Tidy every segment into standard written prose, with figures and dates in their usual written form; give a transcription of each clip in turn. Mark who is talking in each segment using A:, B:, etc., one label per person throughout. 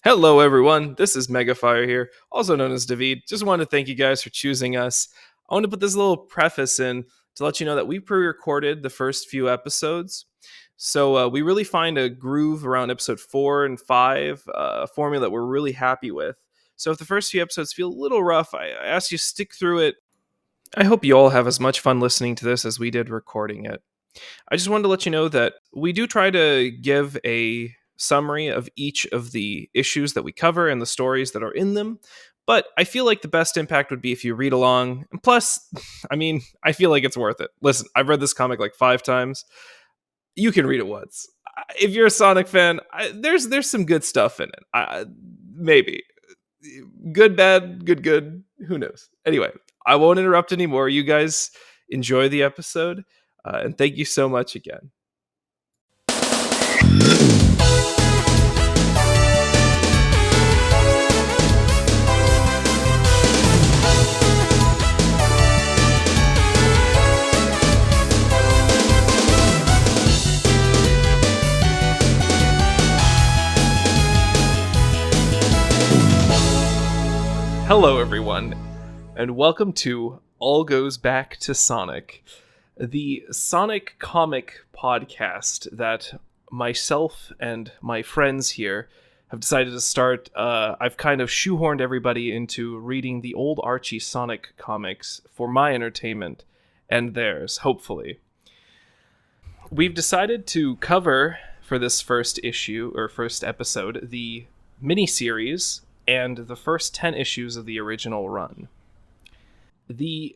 A: Hello, everyone. This is MegaFire here, also known as David. Just wanted to thank you guys for choosing us. I want to put this little preface in to let you know that we pre-recorded the first few episodes. So we really find a groove around episode 4 and 5, a formula that we're really happy with. So if the first few episodes feel a little rough, I ask you to stick through it. I hope you all have as much fun listening to this as we did recording it. I just wanted to let you know that we do try to give a summary of each of the issues that we cover and the stories that are in them. But I feel like the best impact would be if you read along. And plus, I feel like it's worth it. Listen, I've read this comic like 5 times. You can read it once. If you're a Sonic fan, there's some good stuff in it. Maybe. Good, bad, good. Who knows? Anyway, I won't interrupt anymore. You guys enjoy the episode. And thank you so much again. Hello, everyone, and welcome to All Goes Back to Sonic, the Sonic comic podcast that myself and my friends here have decided to start. I've kind of shoehorned everybody into reading the old Archie Sonic comics for my entertainment and theirs, hopefully. We've decided to cover, for this first issue, or first episode, the miniseries and the first 10 issues of the original run. The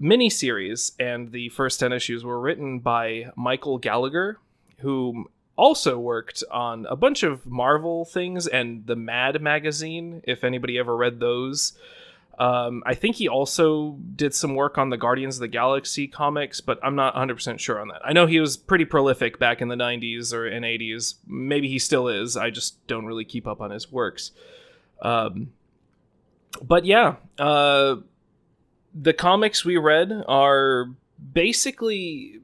A: miniseries and the first 10 issues were written by Michael Gallagher, who also worked on a bunch of Marvel things and the Mad magazine, if anybody ever read those. I think he also did some work on the Guardians of the Galaxy comics, but I'm not 100% sure on that. I know he was pretty prolific back in the 90s or in 80s. Maybe he still is. I just don't really keep up on his works. But yeah, the comics we read are basically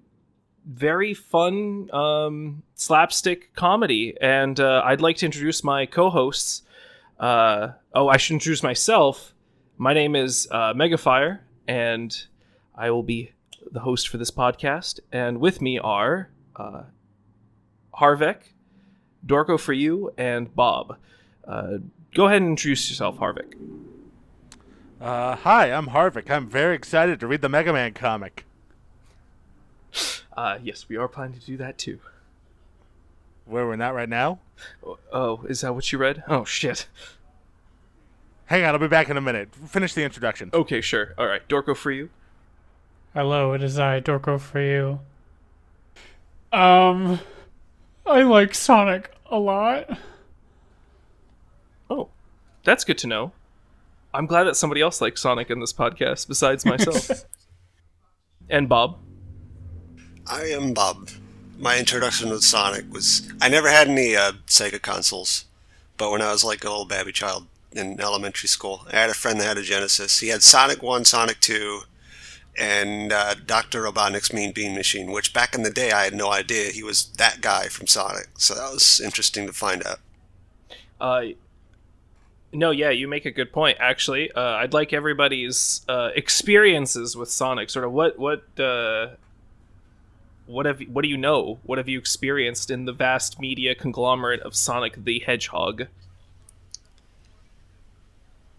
A: very fun slapstick comedy, and I'd like to introduce my co-hosts. I should introduce myself. My name is MegaFire, and I will be the host for this podcast. And with me are Harvek, Dorko for you, and Bob. Go ahead and introduce yourself, Harvek.
B: Hi, I'm Harvek. I'm very excited to read the Mega Man comic.
A: Yes, we are planning to do that too.
B: Where we're not right now?
A: Oh, is that what you read? Oh, shit.
B: Hang on, I'll be back in a minute. Finish the introduction.
A: Okay, sure. All right, Dorko for you.
C: Hello, it is I, Dorko for you. I like Sonic a lot.
A: Oh, that's good to know. I'm glad that somebody else likes Sonic in this podcast besides myself. And Bob.
D: I am Bob. My introduction with Sonic was... I never had any Sega consoles, but when I was like a little baby child in elementary school, I had a friend that had a Genesis. He had Sonic 1, Sonic 2, and Dr. Robotnik's Mean Bean Machine, which back in the day I had no idea he was that guy from Sonic. So that was interesting to find out.
A: No, yeah, you make a good point, actually. I'd like everybody's experiences with Sonic. Sort of what do you know? What have you experienced in the vast media conglomerate of Sonic the Hedgehog?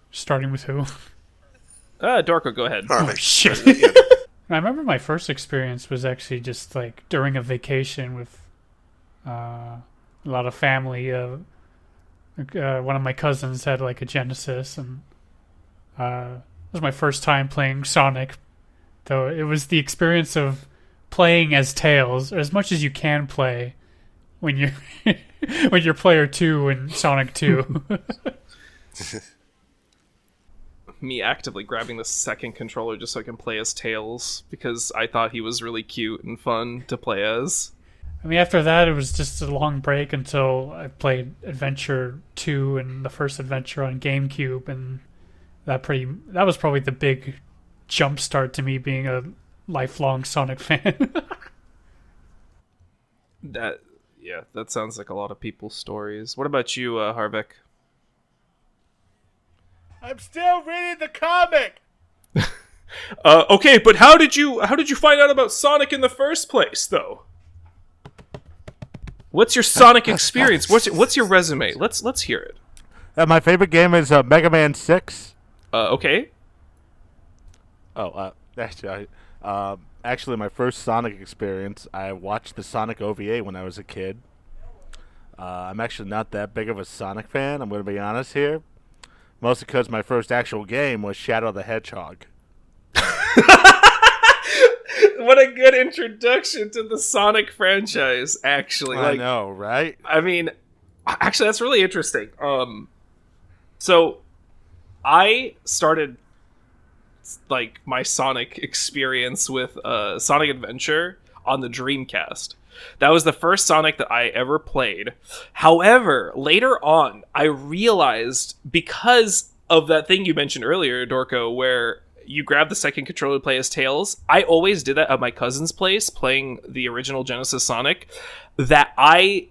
C: Starting with who?
A: Dorko, go ahead.
C: Oh, shit. I remember my first experience was actually just like during a vacation with a lot of family. One of my cousins had like a Genesis, and it was my first time playing Sonic. Though it was the experience of playing as Tails, or as much as you can play when you're when you're player 2 in Sonic 2.
A: Me actively grabbing the second controller just so I can play as Tails because I thought he was really cute and fun to play as.
C: I mean, after that, it was just a long break until I played Adventure 2 and the first Adventure on GameCube, and that was probably the big jump start to me being a lifelong Sonic fan.
A: That sounds like a lot of people's stories. What about you, Harvek?
B: I'm still reading the comic.
A: Okay, but how did you find out about Sonic in the first place, though? What's your Sonic experience? What's your resume? Let's hear it.
B: My favorite game is Mega Man 6.
A: Okay.
B: Actually, my first Sonic experience, I watched the Sonic OVA when I was a kid. I'm actually not that big of a Sonic fan, I'm going to be honest here. Mostly because my first actual game was Shadow the Hedgehog.
A: What a good introduction to the Sonic franchise, actually.
B: I know, right?
A: I mean, actually, that's really interesting. So I started like my Sonic experience with Sonic Adventure on the Dreamcast. That was the first Sonic that I ever played. However, later on, I realized, because of that thing you mentioned earlier, Dorko, where you grab the second controller to play as Tails, I always did that at my cousin's place, playing the original Genesis Sonic, that I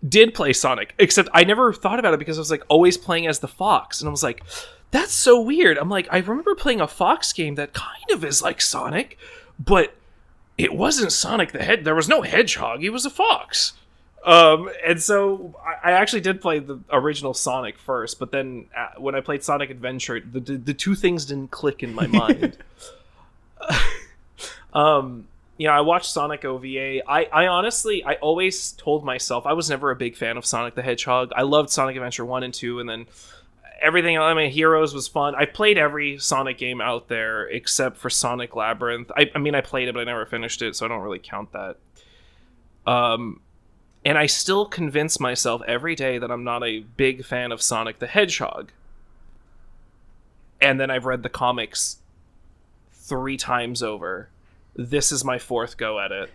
A: did play Sonic, except I never thought about it because I was like always playing as the Fox, and I was like, that's so weird. I'm like, I remember playing a Fox game that kind of is like Sonic, but it wasn't Sonic the Hedgehog. There was no Hedgehog. He was a fox. And so I actually did play the original Sonic first, but then when I played Sonic Adventure, the two things didn't click in my mind. I watched Sonic OVA. I honestly, I always told myself I was never a big fan of Sonic the Hedgehog. I loved Sonic Adventure 1 and 2, and then everything, Heroes was fun. I played every Sonic game out there except for Sonic Labyrinth. I mean, I played it, but I never finished it, so I don't really count that. And I still convince myself every day that I'm not a big fan of Sonic the Hedgehog. And then I've read the comics 3 times over. This is my 4th go at it.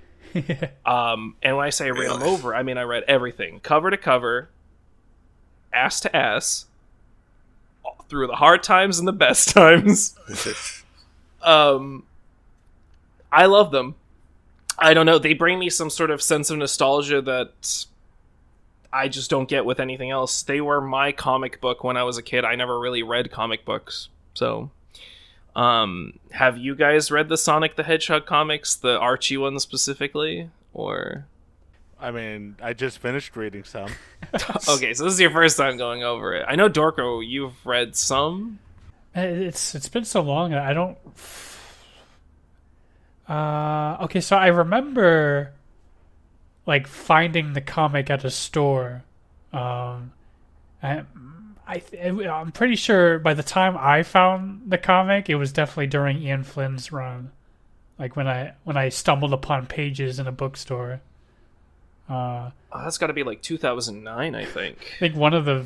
A: And when I say I read them over, I mean I read everything. Cover to cover, ass to ass, through the hard times and the best times. I love them. I don't know, they bring me some sort of sense of nostalgia that I just don't get with anything else. They were my comic book when I was a kid. I never really read comic books. So, have you guys read the Sonic the Hedgehog comics, the Archie one specifically? Or
B: I mean, I just finished reading some.
A: Okay, so this is your first time going over it. I know, Dorko, you've read some.
C: It's been so long, I don't... okay, so I remember like finding the comic at a store. I'm pretty sure by the time I found the comic, it was definitely during Ian Flynn's run. Like when I stumbled upon pages in a bookstore.
A: That's got to be like 2009, I think.
C: I think one of the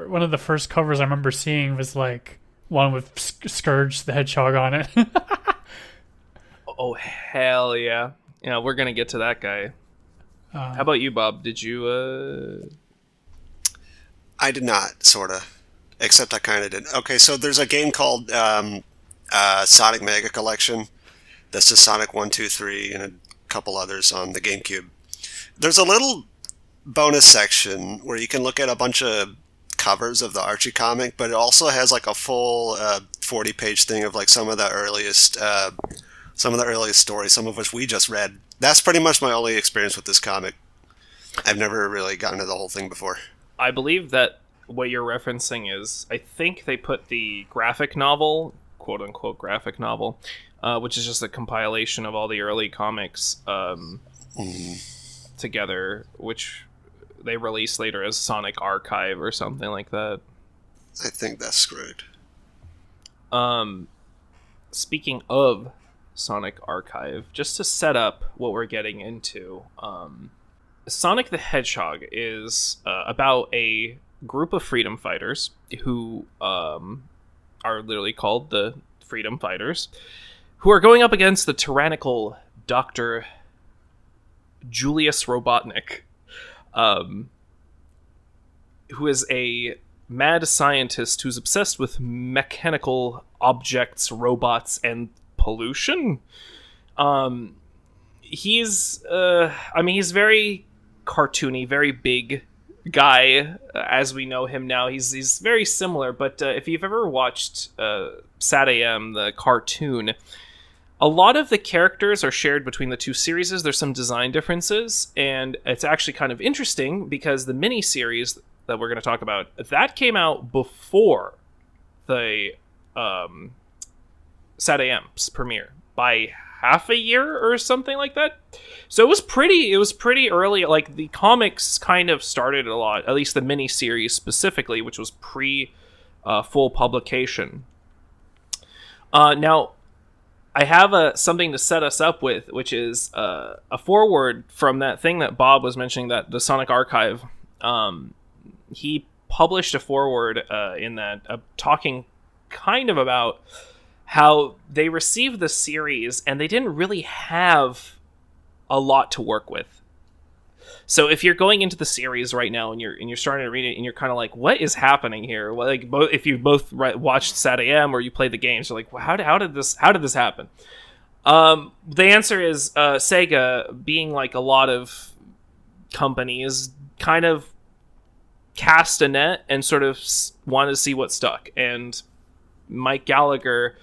C: one of the first covers I remember seeing was like one with Scourge the Hedgehog on it.
A: Oh, hell yeah. Yeah, we're going to get to that guy. How about you, Bob? Did you...
D: I did not, sort of. Except I kind of did. Okay, so there's a game called Sonic Mega Collection. That's just Sonic 1, 2, 3, and a couple others on the GameCube. There's a little bonus section where you can look at a bunch of covers of the Archie comic, but it also has like a full 40-page thing of like some of the earliest stories, some of which we just read. That's pretty much my only experience with this comic. I've never really gotten to the whole thing before.
A: I believe that what you're referencing is, I think they put the graphic novel, quote-unquote graphic novel, which is just a compilation of all the early comics together, which they released later as Sonic Archive or something like that.
D: I think that's correct.
A: Speaking of Sonic Archive, just to set up what we're getting into, Sonic the Hedgehog is about a group of freedom fighters who are literally called the Freedom Fighters, who are going up against the tyrannical Dr. Julius Robotnik, who is a mad scientist who's obsessed with mechanical objects, robots, and pollution. He's very cartoony, very big, guy as we know him now. He's very similar, but if you've ever watched Sagiyan, the cartoon, a lot of the characters are shared between the two series. There's some design differences, and it's actually kind of interesting because the mini-series that we're going to talk about, that came out before the Sagiyan's premiere by half a year or something like that. So it was pretty early. Like, the comics kind of started a lot, at least the mini-series specifically, which was pre full publication. Now, I have something to set us up with, which is a foreword from that thing that Bob was mentioning, that the Sonic Archive. He published a foreword in that, talking kind of about how they received the series and they didn't really have a lot to work with. So if you're going into the series right now and you're starting to read it and you're kind of like, what is happening here? Well, like, if you both watched Sagiyan or you played the games, you're like, well, how did this happen? The answer is Sega, being like a lot of companies, kind of cast a net and sort of wanted to see what stuck. And Mike Gallagher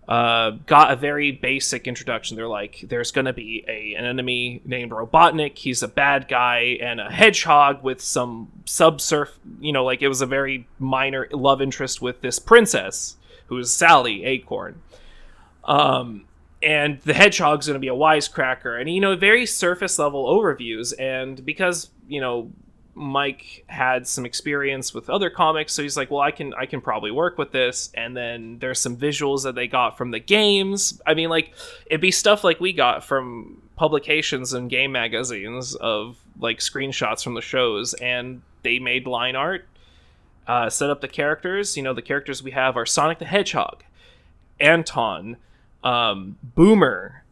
A: got a very basic introduction. They're like, there's going to be an enemy named Robotnik. He's a bad guy, and a hedgehog with some subsurf. Like, it was a very minor love interest with this princess who is Sally Acorn. And the hedgehog's going to be a wisecracker, and very surface level overviews. And because Mike had some experience with other comics, so he's like, well, I can probably work with this. And then there's some visuals that they got from the games. I mean, like, it'd be stuff like we got from publications and game magazines of like screenshots from the shows, and they made line art, set up the characters. The characters we have are Sonic the Hedgehog, Anton, Boomer,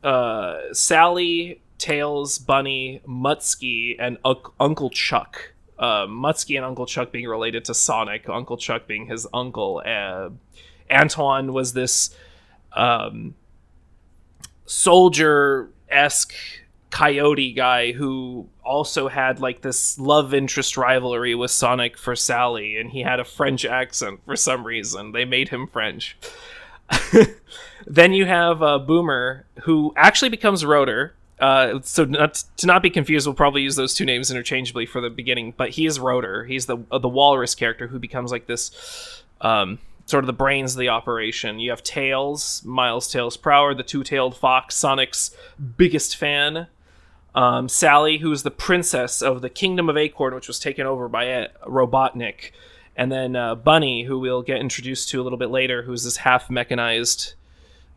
A: Sally, Tails, Bunny, Mutsky, and Uncle Chuck. Mutsky and Uncle Chuck being related to Sonic, Uncle Chuck being his uncle. Anton was this soldier-esque coyote guy who also had like this love interest rivalry with Sonic for Sally, and he had a French accent for some reason. They made him French. Then you have Boomer, who actually becomes Rotor. So to not be confused, we'll probably use those two names interchangeably for the beginning, but he is Rotor. He's the walrus character who becomes like this sort of the brains of the operation. You have Tails, Miles Tails Prower, the two-tailed fox, Sonic's biggest fan. Sally, who is the princess of the Kingdom of Acorn, which was taken over by Robotnik. And then Bunny, who we'll get introduced to a little bit later, who's this half-mechanized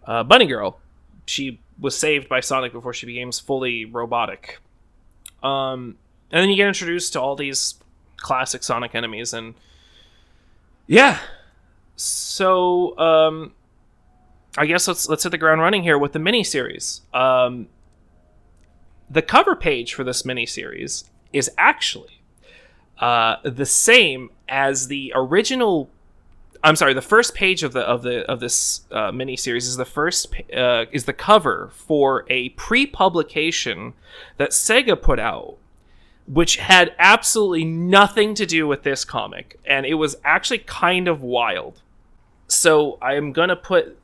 A: bunny girl. She was saved by Sonic before she becomes fully robotic. And then you get introduced to all these classic Sonic enemies, and yeah. So I guess let's hit the ground running here with the miniseries. The cover page for this miniseries is actually the same as the original. I'm sorry. The first page of this miniseries is is the cover for a pre-publication that Sega put out, which had absolutely nothing to do with this comic, and it was actually kind of wild. So I am gonna put.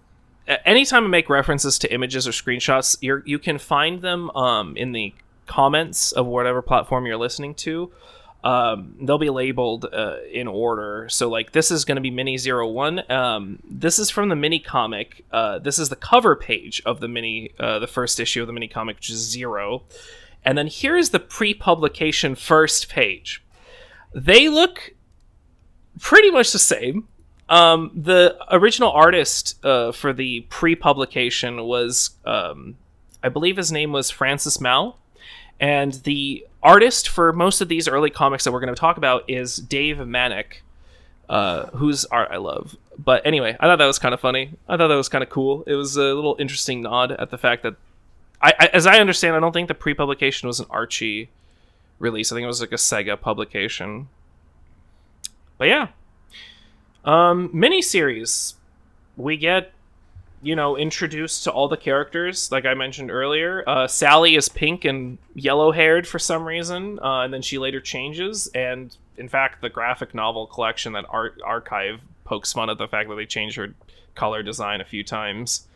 A: Anytime I make references to images or screenshots, you can find them in the comments of whatever platform you're listening to. They'll be labeled in order. So like, this is going to be Mini 01. This is from the mini comic. This is the cover page of the first issue of the mini comic, which is 0. And then here is the pre-publication first page. They look pretty much the same. The original artist for the pre-publication was, I believe his name was Francis Mal. And the artist for most of these early comics that we're going to talk about is Dave Manak, whose art I love. But anyway, I thought that was kind of funny. I thought that was kind of cool. It was a little interesting nod at the fact that, as I understand, I don't think the pre-publication was an Archie release. I think it was like a Sega publication. But yeah. Miniseries. We get, introduced to all the characters, like I mentioned earlier. Sally is pink and yellow-haired for some reason, and then she later changes, and In fact, the graphic novel collection that Archive pokes fun at the fact that they changed her color design a few times.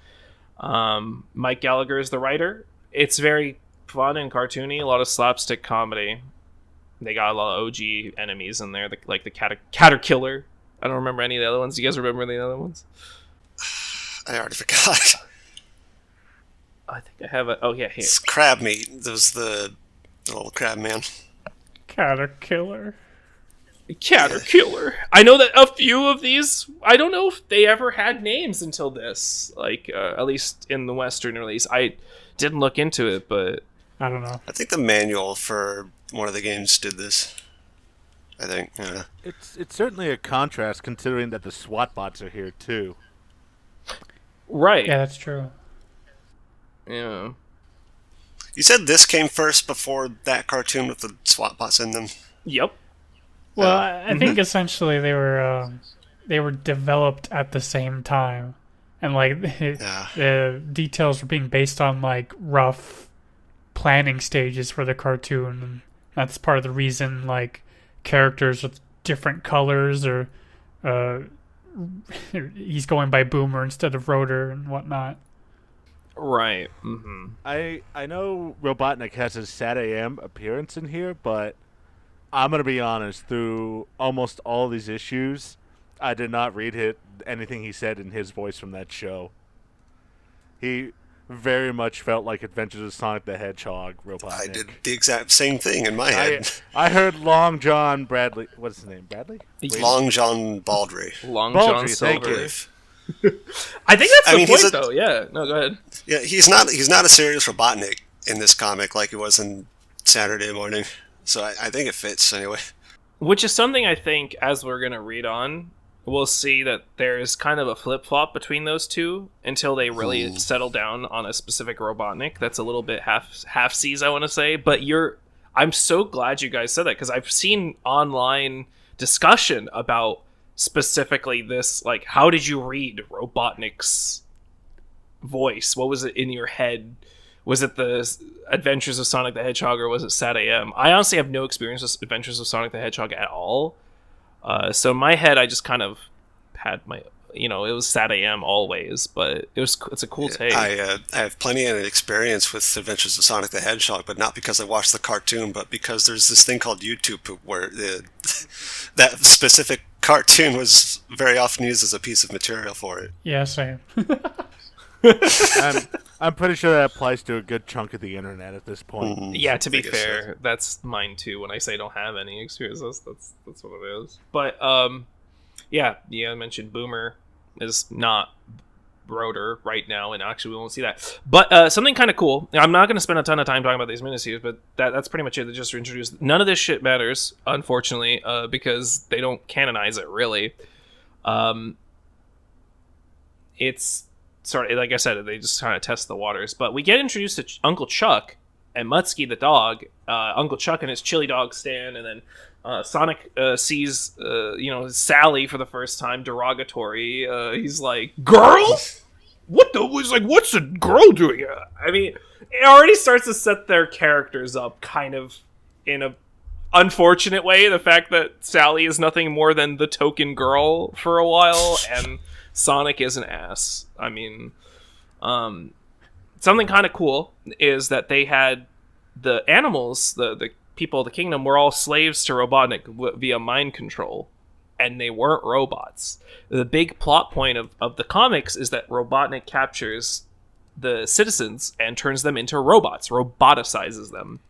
A: Mike Gallagher is the writer. It's very fun and cartoony, a lot of slapstick comedy. They got a lot of OG enemies in there, like the Caterkiller. I don't remember any of the other ones. Do you guys remember the other ones?
D: I already forgot.
A: I think I have it. Oh, yeah, here.
D: It's crab meat. There's the little crab man.
C: Caterkiller.
A: Caterkiller. I know that a few of these, I don't know if they ever had names until this. Like, at least in the Western release. I didn't look into it, but...
C: I don't know.
D: I think the manual for one of the games did this. I think, yeah.
B: It's certainly a contrast considering that the SWAT bots are here too.
A: Right.
C: Yeah, that's true.
A: Yeah.
D: You said this came first before that cartoon with the SWAT bots in them?
A: Yep.
C: Well, I think essentially they were developed at the same time, and like the details were being based on like rough planning stages for the cartoon, and that's part of the reason like characters with different colors or he's going by Boomer instead of Rotor and whatnot.
A: Right. Mm-hmm.
B: I know Robotnik has his SatAM appearance in here, but I'm going to be honest, through almost all these issues, I did not read anything he said in his voice from that show. He very much felt like Adventures of Sonic the Hedgehog, Robotnik.
D: I did the exact same thing in my head.
B: I heard Long John Bradley. What's his name? Bradley?
D: Long John Baldry.
A: Long
B: Baldry,
A: John
B: thank
A: Silver.
B: you.
A: I think that's the point, though. Yeah. No, go ahead.
D: Yeah, he's not a serious Robotnik in this comic like he was in Saturday Morning. So I think it fits anyway.
A: Which is something I think, as we're going to read on, we'll see that there's kind of a flip-flop between those two until they really settle down on a specific Robotnik that's a little bit half-seas, I want to say. But I'm so glad you guys said that, because I've seen online discussion about specifically this, like, how did you read Robotnik's voice? What was it in your head? Was it the Adventures of Sonic the Hedgehog, or was it SatAM? I honestly have no experience with Adventures of Sonic the Hedgehog at all. So in my head, I just kind of had my, it was SatAM always, but it's a cool take.
D: I have plenty of experience with Adventures of Sonic the Hedgehog, but not because I watched the cartoon, but because there's this thing called YouTube where that specific cartoon was very often used as a piece of material for it.
C: Yeah, same.
B: I'm pretty sure that applies to a good chunk of the internet at this point.
A: Yeah, to be fair, that's mine too. When I say I don't have any experiences, that's what it is. But yeah, I mentioned Boomer is not Rotor right now, and actually we won't see that. But something kind of cool. I'm not going to spend a ton of time talking about these miniseries, but that's pretty much it. They just introduced. None of this shit matters, unfortunately, because they don't canonize it really. It's sort of, like I said, they just kind of test the waters. But we get introduced to Uncle Chuck and Mutsky the dog. Uncle Chuck and his chili dog stand, and then Sonic sees Sally for the first time, derogatory. He's like, "Girl, what the?" Was like, "What's the girl doing here?" I mean, it already starts to set their characters up kind of in a unfortunate way. The fact that Sally is nothing more than the token girl for a while, and Sonic is an ass. I mean, something kind of cool is that they had the animals, the people of the kingdom, were all slaves to Robotnik via mind control, and they weren't robots. The big plot point of the comics is that Robotnik captures the citizens and turns them into robots, roboticizes them.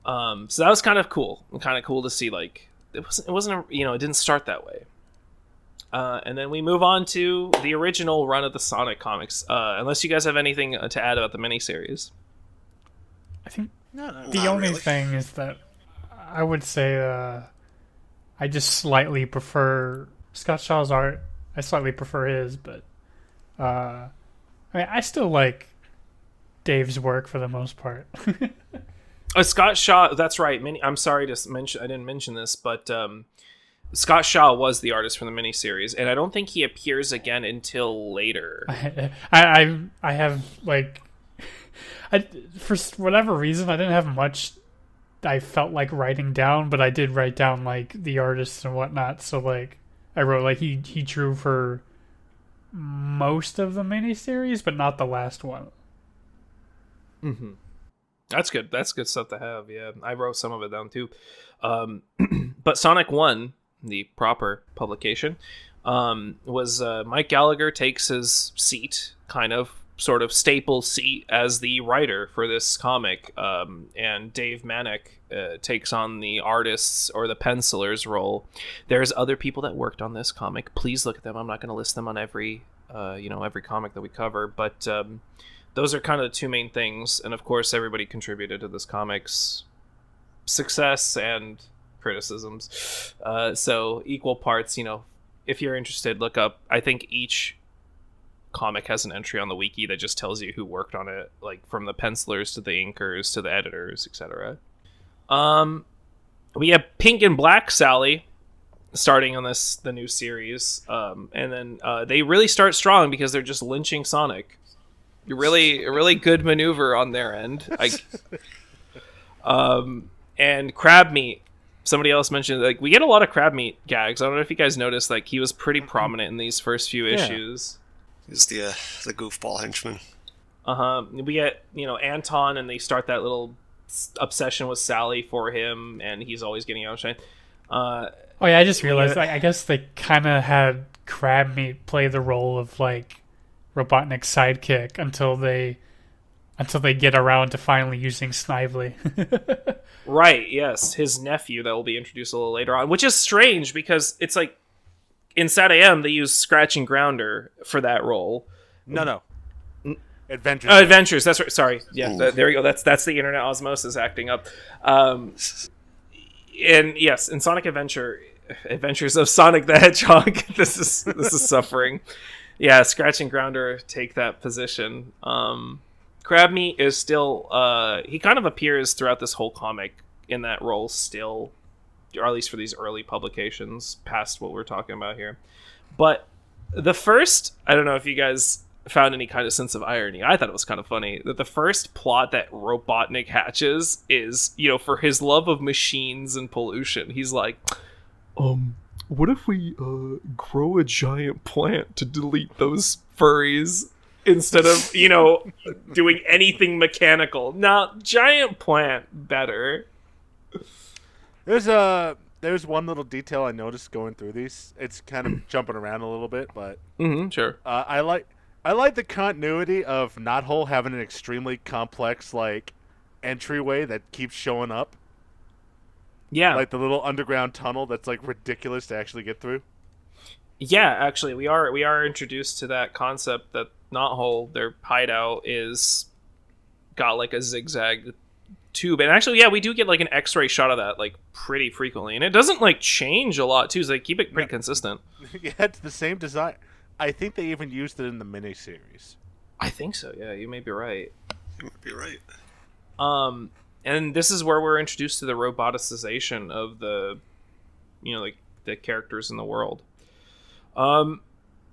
A: So that was kind of cool. Kind of cool to see, like, it wasn't it didn't start that way. And then we move on to the original run of the Sonic comics. Unless you guys have anything to add about the miniseries.
C: I think the only thing is that I would say I just slightly prefer Scott Shaw's art. I slightly prefer his, but I mean, I still like Dave's work for the most part.
A: Scott Shaw, that's right. I'm sorry to mention, I didn't mention this, but Scott Shaw was the artist for the miniseries, and I don't think he appears again until later.
C: I have, like, for whatever reason, I didn't have much I felt like writing down, but I did write down like the artists and whatnot. So like I wrote like he drew for most of the miniseries, but not the last one.
A: Mm-hmm. That's good. That's good stuff to have. Yeah, I wrote some of it down too. But Sonic 1, the proper publication, was Mike Gallagher takes his seat, kind of sort of staple seat as the writer for this comic, and Dave Manak takes on the artists or the pencilers role. There's other people that worked on this comic. Please look at them. I'm not going to list them on every comic that we cover, but those are kind of the two main things. And of course, everybody contributed to this comic's success and criticisms. So equal parts, if you're interested, look up. I think each comic has an entry on the wiki that just tells you who worked on it, like from the pencilers to the inkers to the editors, etc. We have Pink and Black Sally starting on the new series, and then they really start strong because they're just lynching Sonic. A really good maneuver on their end. And Crab Meat. Somebody else mentioned, like, we get a lot of Crab Meat gags. I don't know if you guys noticed, like, he was pretty prominent in these first few issues.
D: He's the goofball henchman.
A: We get, Anton, and they start that little obsession with Sally for him, and he's always getting outshine.
C: Oh yeah, I just realized, I guess they kind of had Crab Meat play the role of, like, Robotnik's sidekick until they get around to finally using Snively.
A: Right, yes. His nephew that will be introduced a little later on, which is strange because it's like in SatAM they use Scratch and Grounder for that role.
B: No. Adventures.
A: Adventures, that's right. Sorry. Yeah, there we go. That's the internet osmosis acting up. And yes, in Sonic Adventures of Sonic the Hedgehog, this is suffering. Yeah, Scratch and Grounder take that position. Crab Meat is still he kind of appears throughout this whole comic in that role still, or at least for these early publications past what we're talking about here. But the first, I don't know if you guys found any kind of sense of irony. I thought it was kind of funny that the first plot that Robotnik hatches is, for his love of machines and pollution. He's like, what if we grow a giant plant to delete those furries? Instead of, doing anything mechanical. Now, giant plant, better.
B: There's one little detail I noticed going through these. It's kind of jumping around a little bit, but
A: sure.
B: I like the continuity of Knothole having an extremely complex entryway that keeps showing up.
A: Yeah,
B: like the little underground tunnel that's ridiculous to actually get through.
A: Yeah, actually, we are introduced to that concept that Knothole, their hideout, is got a zigzag tube, and actually, yeah, we do get an X-ray shot of that pretty frequently, and it doesn't change a lot too. So they keep it pretty consistent.
B: Yeah, it's the same design. I think they even used it in the miniseries.
A: I think so. Yeah, you may be right.
D: You might be right.
A: And this is where we're introduced to the roboticization of the, the characters in the world.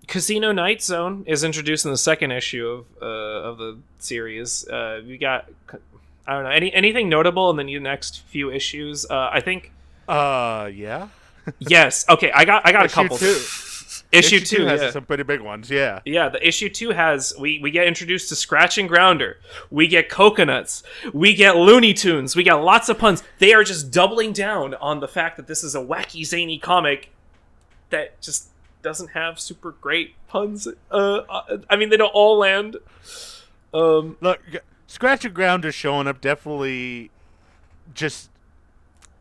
A: Casino Night Zone is introduced in the second issue of the series. We got, I don't know, anything notable in the next few issues? I think.
B: Yeah.
A: Yes. Okay. I got a couple. Issue 2
B: has some pretty big ones. Yeah.
A: Yeah. The issue 2 has we get introduced to Scratch and Grounder. We get coconuts. We get Looney Tunes. We got lots of puns. They are just doubling down on the fact that this is a wacky, zany comic that just doesn't have super great puns. I mean, they don't all land.
B: Look, Scratch and Grounder showing up definitely just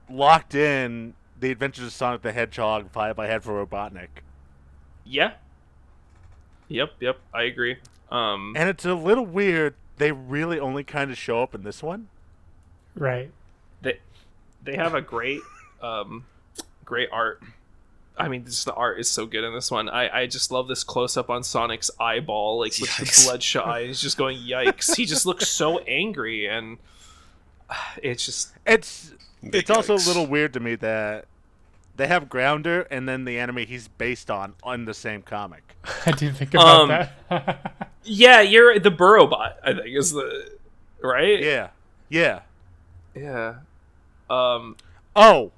B: locked in the Adventures of Sonic the Hedgehog vibe I had for Robotnik.
A: Yeah. Yep. I agree.
B: And it's a little weird. They really only kind of show up in this one.
C: Right.
A: They have a great art. I mean, the art is so good in this one. I just love this close-up on Sonic's eyeball, with the bloodshot eye. He's just going, yikes. He just looks so angry, and it's just...
B: It's also a little weird to me that they have Grounder and then the enemy he's based on the same comic.
C: I didn't think about that.
A: Yeah, you're the Burrowbot, I think, is the... Right?
B: Yeah.
A: Yeah.
B: Oh!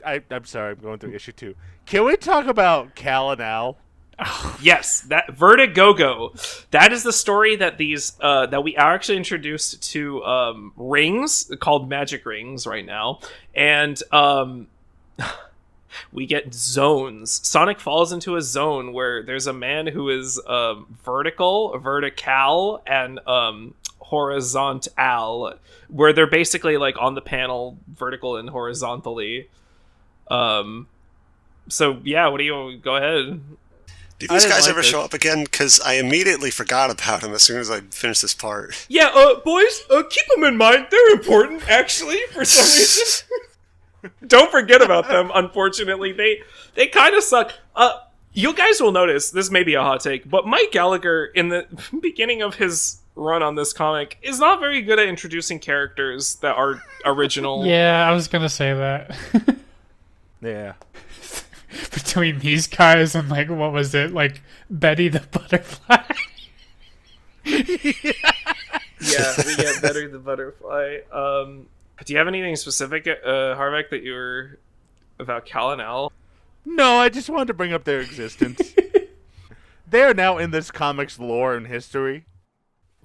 B: I'm sorry, I'm going through issue 2. Can we talk about Cal and Al?
A: Yes, that Vertigogo. That is the story that these that we are actually introduced to rings called magic rings right now, and we get zones. Sonic falls into a zone where there's a man who is vertical, and horizontal, where they're basically like on the panel, vertical and horizontally. So yeah, what do you go ahead?
D: Do these guys ever show up again? Because I immediately forgot about them as soon as I finished this part.
A: Yeah, boys, keep them in mind. They're important, actually, for some reason. Don't forget about them, unfortunately. They kind of suck. You guys will notice, this may be a hot take, but Mike Gallagher, in the beginning of his run on this comic, is not very good at introducing characters that are original.
C: Yeah, I was going to say that.
B: Yeah.
C: Between these guys and, like, what was it? Like, Betty the Butterfly?
A: Yeah, we get Betty the Butterfly. Do you have anything specific, Harvek, that you were about Cal and Al?
B: No, I just wanted to bring up their existence. They are now in this comic's lore and history.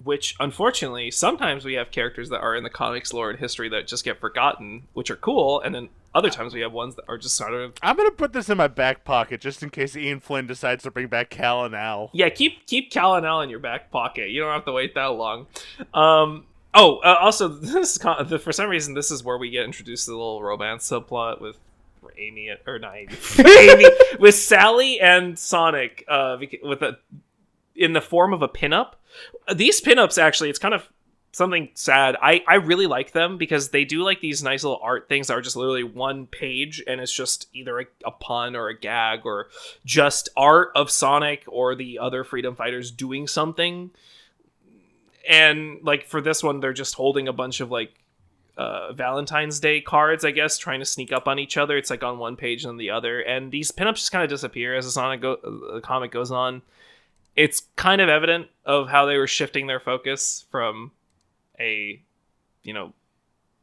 A: Which, unfortunately, sometimes we have characters that are in the comics lore and history that just get forgotten, which are cool, and then other times we have ones that are just sort of...
B: I'm going to put this in my back pocket just in case Ian Flynn decides to bring back Cal and Al.
A: Yeah, keep Cal and Al in your back pocket. You don't have to wait that long. Also, this for some reason, this is where we get introduced to the little romance subplot with Amy, or not Amy, Amy, with Sally and Sonic, in the form of a pinup. These pinups, actually, it's kind of something sad. I really like them because they do like these nice little art things that are just literally one page, and it's just either a pun or a gag or just art of Sonic or the other freedom fighters doing something. And like for this one, they're just holding a bunch of like Valentine's Day cards, I guess, trying to sneak up on each other. It's like on one page and the other, and these pinups just kind of disappear as the comic goes on. It's kind of evident of how they were shifting their focus from a,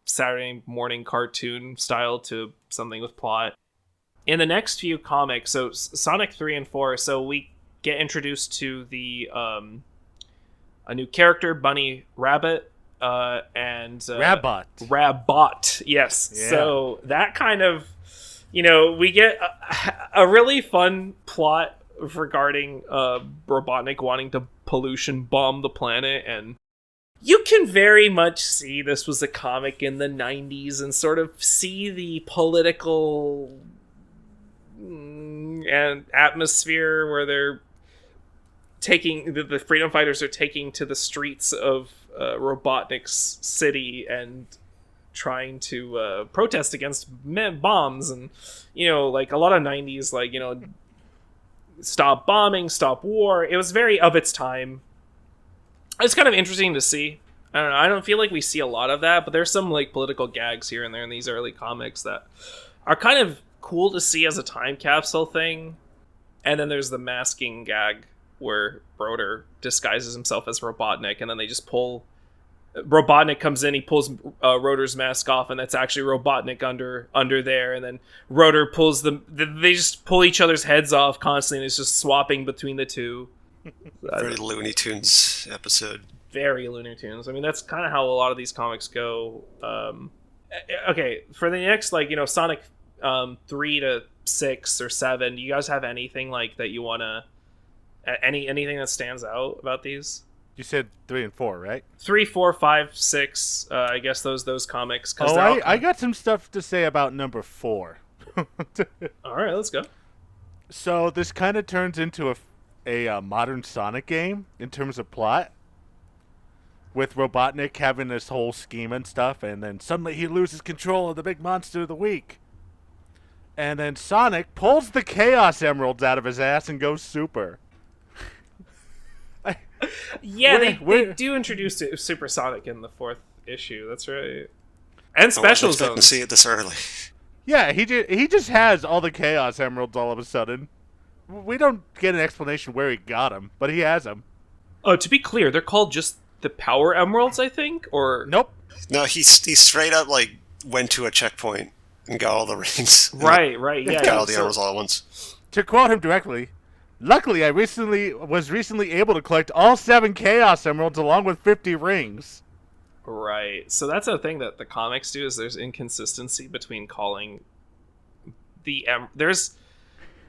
A: Saturday morning cartoon style to something with plot. In the next few comics, so Sonic 3 and 4, so we get introduced to the a new character, Bunny Rabbit, and Rabot, yes. Yeah. So that kind of, we get a really fun plot regarding Robotnik wanting to pollution bomb the planet, and you can very much see this was a comic in the 90s and sort of see the political and atmosphere where they're taking the freedom fighters are taking to the streets of Robotnik's city and trying to protest against bombs, and like a lot of 90s, like stop bombing, stop war. It was very of its time. It's kind of interesting to see. I don't know, I don't feel like we see a lot of that, but there's some like political gags here and there in these early comics that are kind of cool to see as a time capsule thing. And then there's the masking gag where Broder disguises himself as Robotnik, and then they just pull... Robotnik comes in, he pulls Rotor's mask off, and that's actually Robotnik under there, and then Rotor pulls them. They just pull each other's heads off constantly, and it's just swapping between the two.
D: Very Looney Tunes episode.
A: Very Looney Tunes. I mean, that's kind of how a lot of these comics go. Okay, for the next, Sonic 3 to 6 or 7, do you guys have anything like that you want to... anything that stands out about these?
B: You said 3 and 4, right?
A: 3, 4, 5, 6. I guess those comics.
B: I got some stuff to say about number 4.
A: All right, let's go.
B: So this kind of turns into a modern Sonic game in terms of plot, with Robotnik having this whole scheme and stuff, and then suddenly he loses control of the big monster of the week. And then Sonic pulls the Chaos Emeralds out of his ass and goes super.
A: Yeah, they do introduce Super Sonic in the 4th issue. That's right. And Special Zones. I
D: didn't see it this early.
B: Yeah, he just has all the Chaos Emeralds all of a sudden. We don't get an explanation where he got them, but he has them.
A: Oh, to be clear, they're called just the Power Emeralds, I think, or
B: nope.
D: No, he straight up went to a checkpoint and got all the rings.
A: Right, yeah.
D: Got all the emeralds all at once.
B: To quote him directly, luckily I was recently able to collect all 7 Chaos Emeralds along with 50 rings.
A: Right. So that's a thing that the comics do, is there's inconsistency between calling the there's,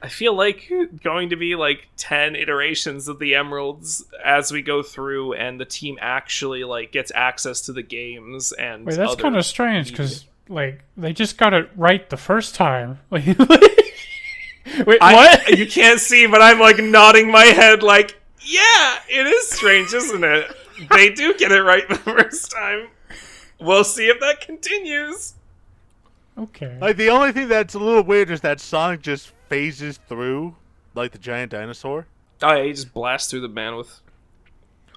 A: I feel like, going to be like 10 iterations of the emeralds as we go through, and the team actually like gets access to the games. And
C: Wait, that's
A: other
C: kind of strange because like they just got it right the first time. Wait, what?
A: You can't see, but I'm like nodding my head like, yeah, it is strange, isn't it? They do get it right the first time. We'll see if that continues.
C: Okay.
B: Like, the only thing that's a little weird is that Sonic just phases through, like the giant dinosaur.
A: Oh yeah, he just blasts through the man with,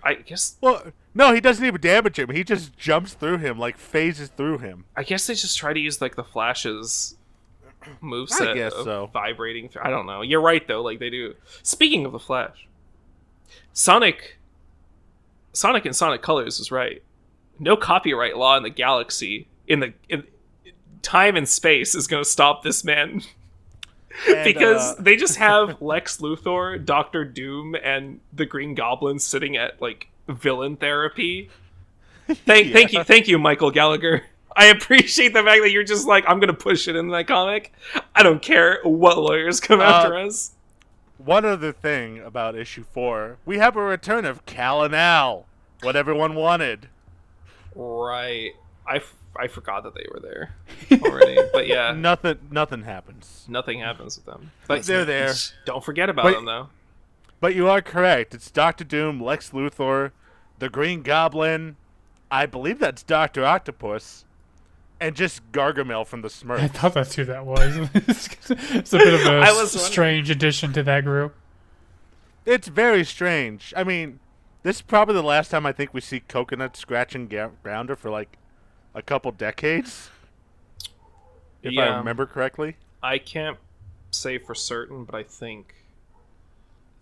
A: I guess.
B: Well, no, he doesn't even damage him. He just jumps through him, like phases through him.
A: I guess they just try to use like the Flash's moveset
B: I guess
A: of
B: so.
A: vibrating through. I don't know. You're right though. Like they do. Speaking of the Flash, Sonic and Sonic Colors was right. No copyright law in the galaxy, in time and space, is going to stop this man.
B: And,
A: Because they just have Lex Luthor, Doctor Doom, and the Green Goblin sitting at like villain therapy. Thank you, Michael Gallagher. I appreciate the fact that you're just like, I'm gonna push it in that comic. I don't care what lawyers come after us.
B: One other thing about issue 4, we have a return of Cal and Al, what everyone wanted.
A: Right. I forgot that they were there already. But yeah,
B: Nothing happens.
A: nothing happens with them. But
B: They're there.
A: don't forget about them though.
B: But you are correct. It's Doctor Doom, Lex Luthor, the Green Goblin, I believe that's Dr. Octopus, and just Gargamel from the Smurfs.
C: I thought that's who that was. It's a bit of
A: I
C: a
A: was
C: strange addition to that group.
B: It's very strange. I mean, this is probably the last time I think we see Coconut scratching Grounder for like a couple decades. If I remember correctly.
A: I can't say for certain, but I think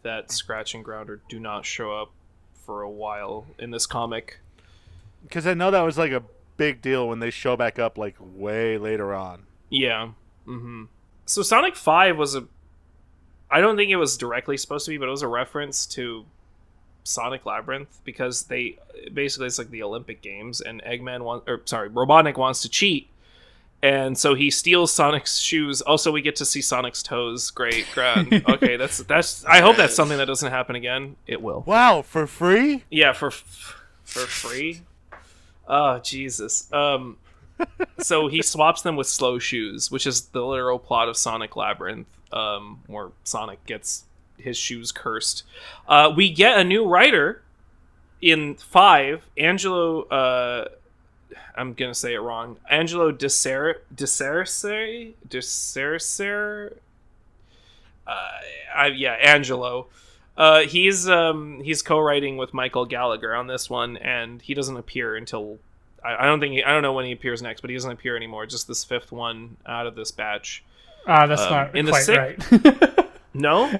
A: that Scratch and Grounder do not show up for a while in this comic.
B: Because I know that was like a big deal when they show back up like way later on.
A: Yeah. Mm-hmm. So Sonic 5 was I don't think it was directly supposed to be, but it was a reference to Sonic Labyrinth, because they basically, it's like the Olympic Games, and Robotnik wants to cheat, and so he steals Sonic's shoes. Also, we get to see Sonic's toes. Great, grand. Okay, that's. I hope that's something that doesn't happen again. It will.
B: Wow, for free?
A: Yeah, for free. Oh Jesus. So he swaps them with slow shoes, which is the literal plot of Sonic Labyrinth, where Sonic gets his shoes cursed. We get a new writer in 5, Angelo. I'm gonna say it wrong. Angelo Desercer. Yeah, Angelo. He's co-writing with Michael Gallagher on this one, and he doesn't appear until I don't know when he appears next, but he doesn't appear anymore. Just this 5th one out of this batch.
C: That's not
A: in the
C: quite right.
A: No.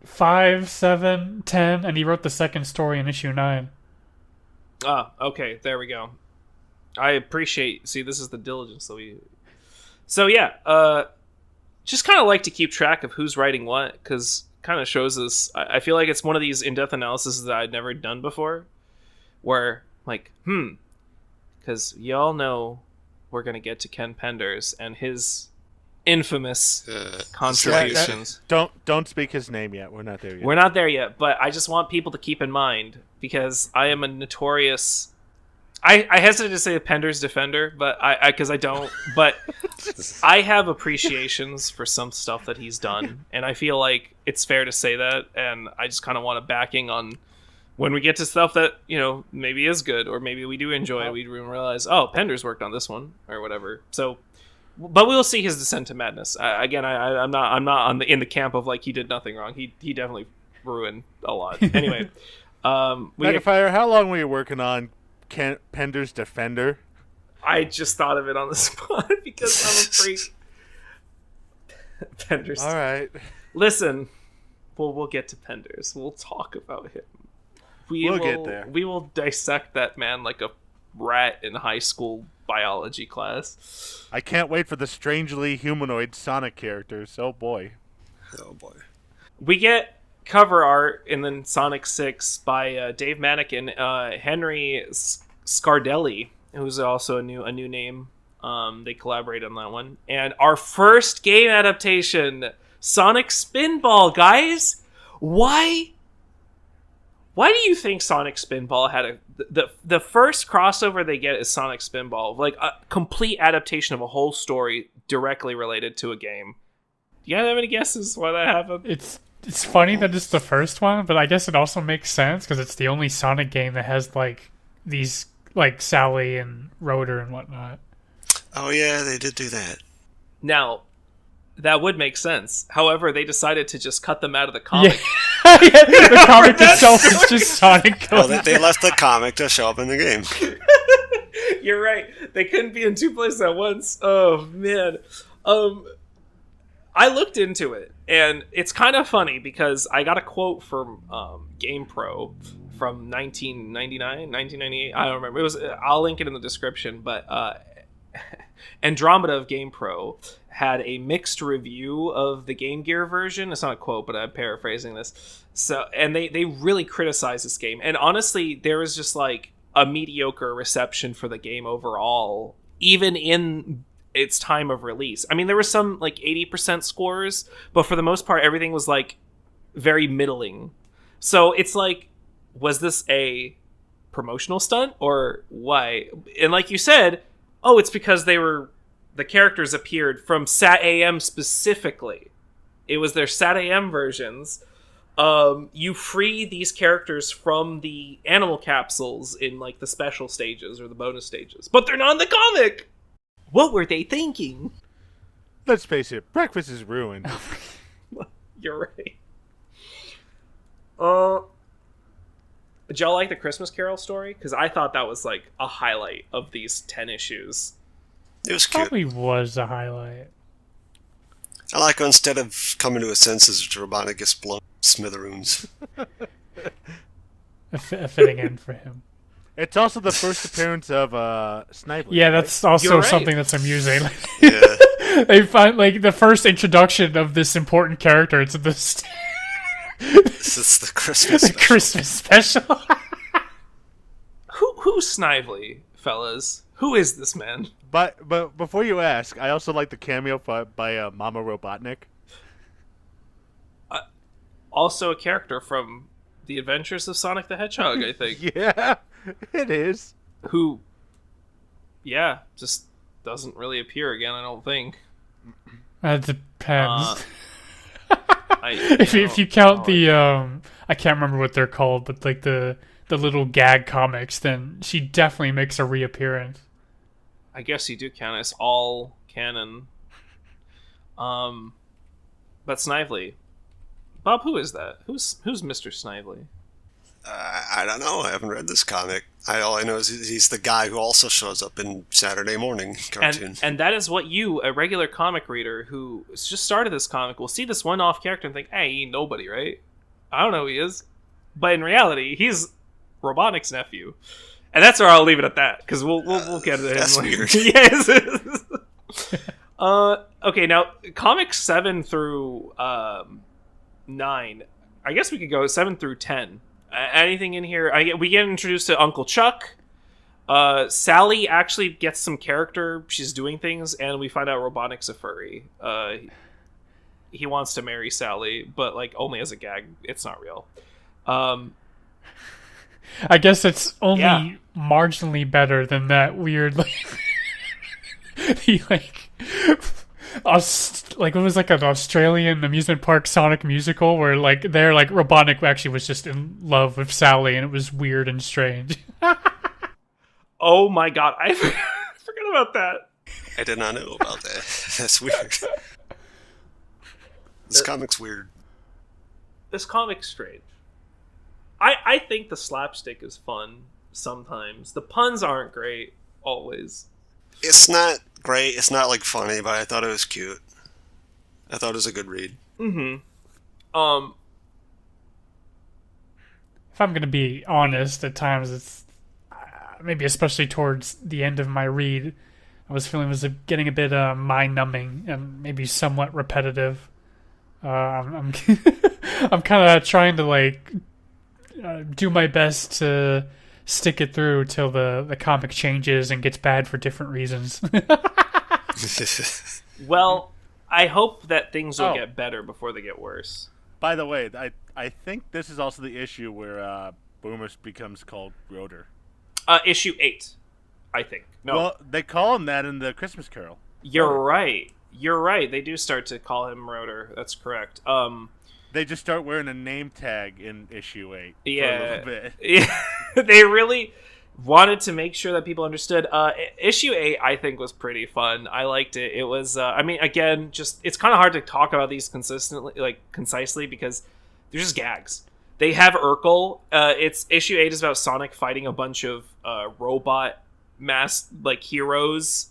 C: 5, 7, 10, and he wrote the second story in issue 9.
A: Okay, there we go. I appreciate. See, this is the diligence that we. So yeah, just kind of like to keep track of who's writing what, because kind of shows us. I feel like it's one of these in-depth analyses that I'd never done before, where like, because y'all know we're gonna get to Ken Penders and his infamous contributions.
B: Don't speak his name yet. We're not there yet.
A: We're not there yet, but I just want people to keep in mind, because I am a notorious. I hesitate to say a Penders defender, but because I don't. But I have appreciations for some stuff that he's done, and I feel like it's fair to say that. And I just kind of want a backing on when we get to stuff that maybe is good, or maybe we do enjoy. We realize, oh, Penders worked on this one or whatever. So. But we'll see his descent to madness. Again, I'm not in the camp of like he did nothing wrong. He definitely ruined a lot. Anyway,
B: MegaFire, how long were you working on Pender's Defender?
A: I just thought of it on the spot because I'm a freak. Penders.
B: All right.
A: Listen, we'll get to Penders. We'll talk about him.
B: We'll get there.
A: We will dissect that man like a rat in high school biology class.
B: I can't wait for the strangely humanoid Sonic characters. Oh boy.
D: Oh boy.
A: We get cover art in then Sonic 6 by Dave Manak and Henry Scardelli, who's also a new name. They collaborate on that one. And our first game adaptation, Sonic Spinball, guys. Why do you think Sonic Spinball had the first crossover they get is Sonic Spinball, like a complete adaptation of a whole story directly related to a game? Do you guys have any guesses why that happened?
C: It's funny that it's the first one, but I guess it also makes sense because it's the only Sonic game that has like these like Sally and Rotor and whatnot.
D: Oh yeah, they did do that.
A: Now, that would make sense. However, they decided to just cut them out of the comic.
C: Yeah. The comic itself is just Sonic.
D: Well, they left the comic to show up in the game.
A: You're right. They couldn't be in two places at once. Oh man. I looked into it, and it's kind of funny because I got a quote from GamePro from 1999, 1998. I don't remember. It was. I'll link it in the description. But Andromeda of GamePro had a mixed review of the Game Gear version. It's not a quote, but I'm paraphrasing this. So, and they really criticized this game. And honestly, there was just like a mediocre reception for the game overall, even in its time of release. I mean, there were some like 80% scores, but for the most part, everything was like very middling. So it's like, was this a promotional stunt or why? And like you said, oh, it's because the characters appeared from SatAM specifically. It was their SatAM versions. You free these characters from the animal capsules in like the special stages or the bonus stages, but they're not in the comic. What were they thinking?
B: Let's face it, breakfast is ruined.
A: You're right. Did y'all like the Christmas Carol story? Because I thought that was like a highlight of these 10 issues.
D: It was cute.
C: Probably was a highlight.
D: I like how instead of coming to his senses, Robotnik gets blown smithereens.
C: A fitting end for him.
B: It's also the first appearance of Snipely.
C: Yeah, that's also
A: You're right.
C: something that's amusing.
D: Yeah.
C: They find like the first introduction of this important character. It's this
D: This is the Christmas special.
C: Christmas special.
A: Who's Snively, fellas? Who is this man?
B: But before you ask, I also like the cameo by Mama Robotnik.
A: Also a character from The Adventures of Sonic the Hedgehog, I think.
B: Yeah, it is.
A: Who, yeah, just doesn't really appear again, I don't think.
C: That depends. If you count the I can't remember what they're called, but like the little gag comics, then she definitely makes a reappearance.
A: I guess you do count as all canon. But Snively. Bob, who is that? Who's Mr. Snively?
D: I don't know. I haven't read this comic. All I know is he's the guy who also shows up in Saturday morning cartoons.
A: And that is what you, a regular comic reader who just started this comic, will see this one-off character and think, hey, he ain't nobody, right? I don't know who he is. But in reality, he's Robotnik's nephew. And that's where I'll leave it at that, because we'll get to him
D: that's
A: later.
D: weird.
A: Yes. Okay, now, comics 7 through 9. I guess we could go 7 through 10. Anything in here? We get introduced to Uncle Chuck. Sally actually gets some character. She's doing things, and we find out Robotnik's a furry. He wants to marry Sally, but like only as a gag. It's not real.
C: I guess it's only marginally better than that weird like the like it was like an Australian amusement park Sonic musical where like Robotnik actually was just in love with Sally, and it was weird and strange.
A: Oh my god, I forgot about that.
D: I did not know about that. That's weird. This comic's weird.
A: This comic's strange. I think the slapstick is fun sometimes. The puns aren't great always.
D: It's not great. It's not like funny, but I thought it was cute. I thought it was a good read.
A: Mm-hmm.
C: If I'm gonna be honest, at times maybe especially towards the end of my read, I was feeling was getting a bit mind-numbing and maybe somewhat repetitive. I'm I'm kind of trying to like do my best to stick it through till the comic changes and gets bad for different reasons.
A: Well, I hope that things will get better before they get worse.
B: By the way, I think this is also the issue where Boomer becomes called Rotor.
A: Issue 8, I think. No.
B: Well, they call him that in the Christmas Carol.
A: You're right. You're right. They do start to call him Rotor. That's correct.
B: They just start wearing a name tag in issue 8
A: yeah,
B: for a little bit.
A: Yeah, they really wanted to make sure that people understood. Issue 8, I think, was pretty fun. I liked it. It was, I mean, again, just it's kind of hard to talk about these concisely because they're just gags. They have Urkel. It's issue 8 is about Sonic fighting a bunch of robot masked like heroes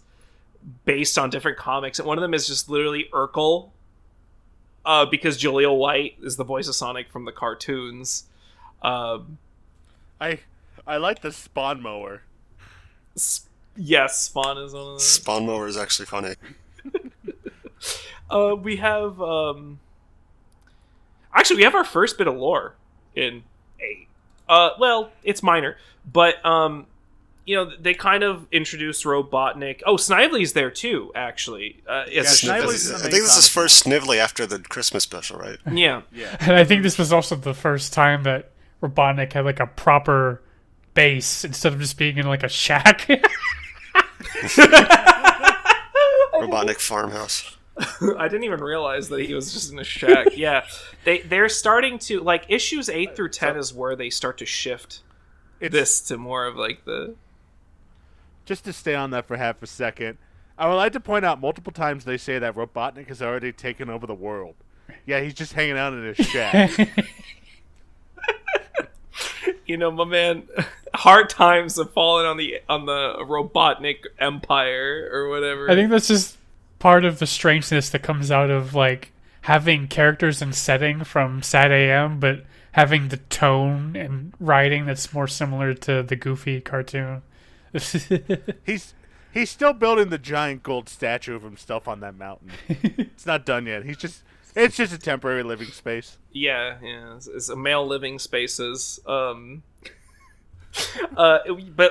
A: based on different comics, and one of them is just literally Urkel. Because Jaleel White is the voice of Sonic from the cartoons.
B: I like the Spawn Mower.
A: Yes, Spawn is one of those.
D: Spawn Mower is actually funny.
A: We have actually we have our first bit of lore in 8. Well, it's minor, but you know, they kind of introduced Robotnik. Oh, Snively's there too, actually.
B: Snively's
D: I think this is first Snively after the Christmas special, right?
A: Yeah.
B: Yeah.
C: And I think this was also the first time that Robotnik had like a proper base instead of just being in like a shack.
D: Robotnik farmhouse.
A: I didn't even realize that he was just in a shack. Yeah. They're starting to, like, issues 8 through 10 is where they start to shift this to more of like the...
B: Just to stay on that for half a second, I would like to point out multiple times they say that Robotnik has already taken over the world. Yeah, he's just hanging out in his shack.
A: You know, my man, hard times have fallen on the Robotnik empire or whatever.
C: I think that's just part of the strangeness that comes out of like having characters and setting from Sad AM, but having the tone and writing that's more similar to the Goofy cartoon.
B: He's still building the giant gold statue of himself on that mountain. It's not done yet. It's just a temporary living space.
A: Yeah, it's a male living spaces. But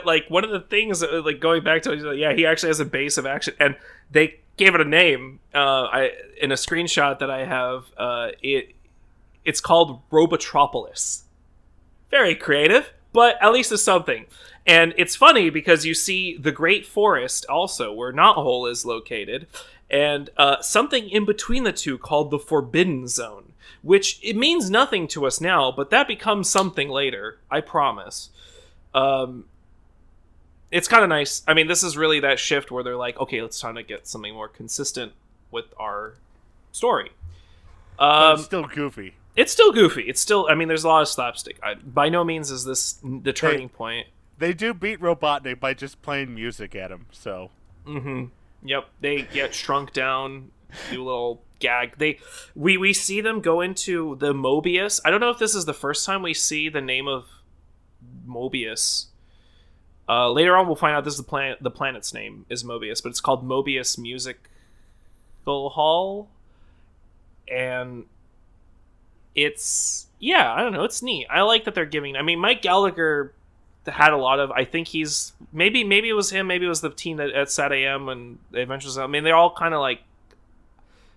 A: like one of the things, like going back to it, yeah, he actually has a base of action, and they gave it a name. In a screenshot that I have, it's called Robotropolis. Very creative, but at least it's something. And it's funny because you see the Great Forest also, where Knothole is located, and something in between the two called the Forbidden Zone, which it means nothing to us now, but that becomes something later, I promise. It's kind of nice. I mean, this is really that shift where they're like, okay, it's time to get something more consistent with our story.
B: But it's still goofy.
A: It's still goofy. It's still, I mean, there's a lot of slapstick. By no means is this the turning point.
B: They do beat Robotnik by just playing music at him, so...
A: Mm-hmm. Yep, they get shrunk down, do a little gag. We see them go into the Mobius. I don't know if this is the first time we see the name of Mobius. Later on, we'll find out this is the planet's name is Mobius, but it's called Mobius Musical Hall. And it's... yeah, I don't know, it's neat. I like that they're giving... I mean, Mike Gallagher... had a lot of, I think he's maybe it was him, maybe it was the team that at Sad AM and the Adventures. I mean, they're all kind of like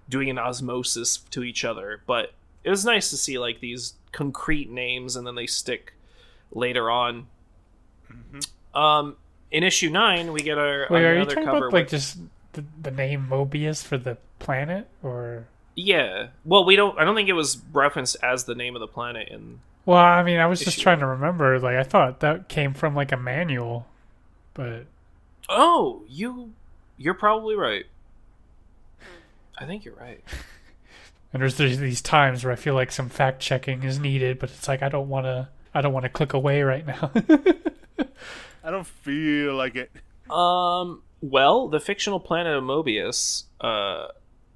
A: doing an osmosis to each other, but it was nice to see like these concrete names and then they stick later on. Mm-hmm. In issue 9, we get our
C: wait. Are you talking about like just the name Mobius for the planet, or? Yeah.
A: Well, I don't think it was referenced as the name of the planet in.
C: Well, I mean, I was just trying to remember. Like, I thought that came from like a manual, but
A: oh, you're probably right. I think you're right.
C: And there's these times where I feel like some fact checking is needed, but it's like I don't want to click away right now.
B: I don't feel like it.
A: Well, the fictional planet of Mobius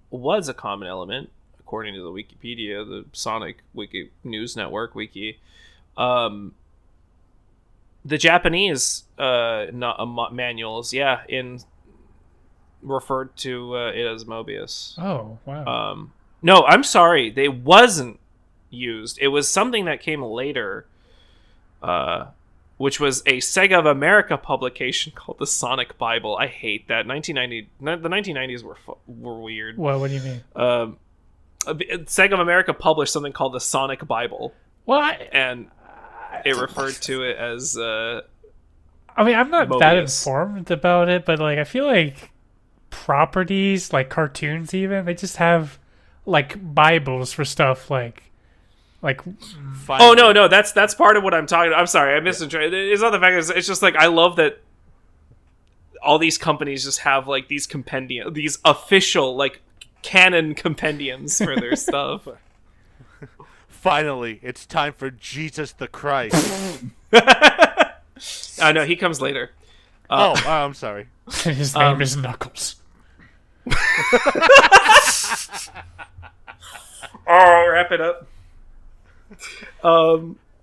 A: was a common element. According to the Wikipedia, the Sonic Wiki News Network Wiki, The Japanese manuals, yeah, referred to it as Mobius.
C: Oh, wow.
A: No, I'm sorry, they wasn't used. It was something that came later, which was a Sega of America publication called the Sonic Bible. I hate that. The 1990s were weird.
C: What do you mean?
A: Sega of America published something called the Sonic Bible.
C: What?
A: And it referred to it as
C: I mean, I'm not
A: Mobius.
C: that informed about it, but like I feel like properties, like cartoons even, they just have like Bibles for stuff like
A: Oh no, that's part of what I'm talking about. I'm sorry, I misinterpreted. It's not the fact that it's just like I love that all these companies just have like these compendium, these official like canon compendiums for their stuff.
B: Finally, it's time for Jesus the Christ.
A: I know he comes later.
B: I'm sorry.
C: his name is Knuckles.
A: Wrap it up.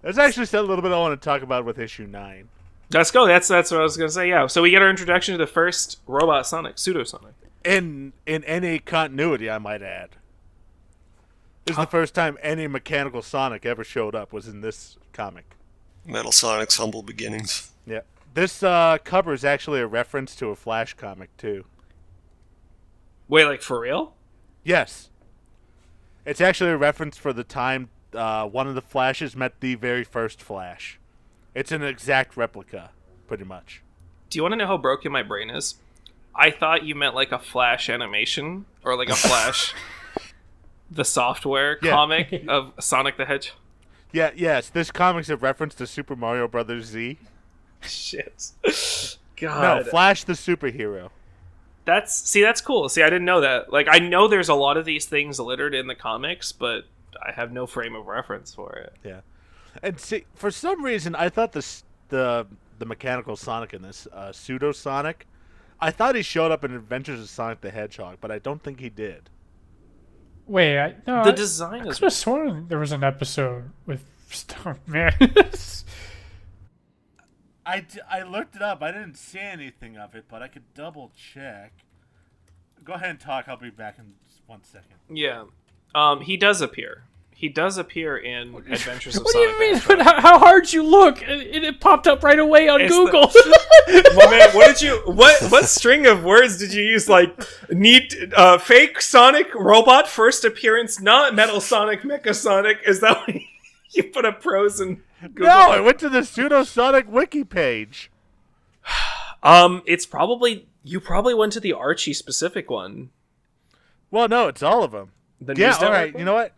B: There's actually still a little bit I want to talk about with issue 9.
A: Let's go. That's what I was gonna say. Yeah. So we get our introduction to the first robot Sonic, Pseudo Sonic.
B: In any continuity, I might add. This is the first time any mechanical Sonic ever showed up was in this comic.
D: Metal Sonic's humble beginnings.
B: Yeah. This cover is actually a reference to a Flash comic, too.
A: Wait, like for real?
B: Yes. It's actually a reference for the time one of the Flashes met the very first Flash. It's an exact replica, pretty much.
A: Do you want to know how broken my brain is? I thought you meant like a Flash animation or like a Flash, the software comic of Sonic the Hedgehog.
B: Yeah, yes. This comic's a reference to Super Mario Brothers Z.
A: Shit. God.
B: No, Flash the superhero.
A: That's cool. See, I didn't know that. Like, I know there's a lot of these things littered in the comics, but I have no frame of reference for it.
B: Yeah. And see, for some reason, I thought the mechanical Sonic in this, Pseudo Sonic, I thought he showed up in Adventures of Sonic the Hedgehog, but I don't think he did.
C: Wait,
A: the design
C: I
A: is...
C: could have sworn there was an episode with man.
B: I looked it up. I didn't see anything of it, but I could double check. Go ahead and talk. I'll be back in just 1 second.
A: Yeah. He does appear. He does appear in Adventures of
C: What do
A: Sonic
C: you mean?
A: the Hedgehog.
C: How hard you look? It popped up right away on Google.
A: Well, man, what string of words did you use? Like, fake Sonic robot first appearance, not Metal Sonic, Mecha Sonic. Is that what you put a pros in Google?
B: No, I went to the Pseudo Sonic wiki page.
A: It's probably, you probably went to the Archie specific one.
B: Well, no, it's all of them.
A: The
B: Yeah,
A: News
B: all
A: Network
B: right.
A: one?
B: You know what?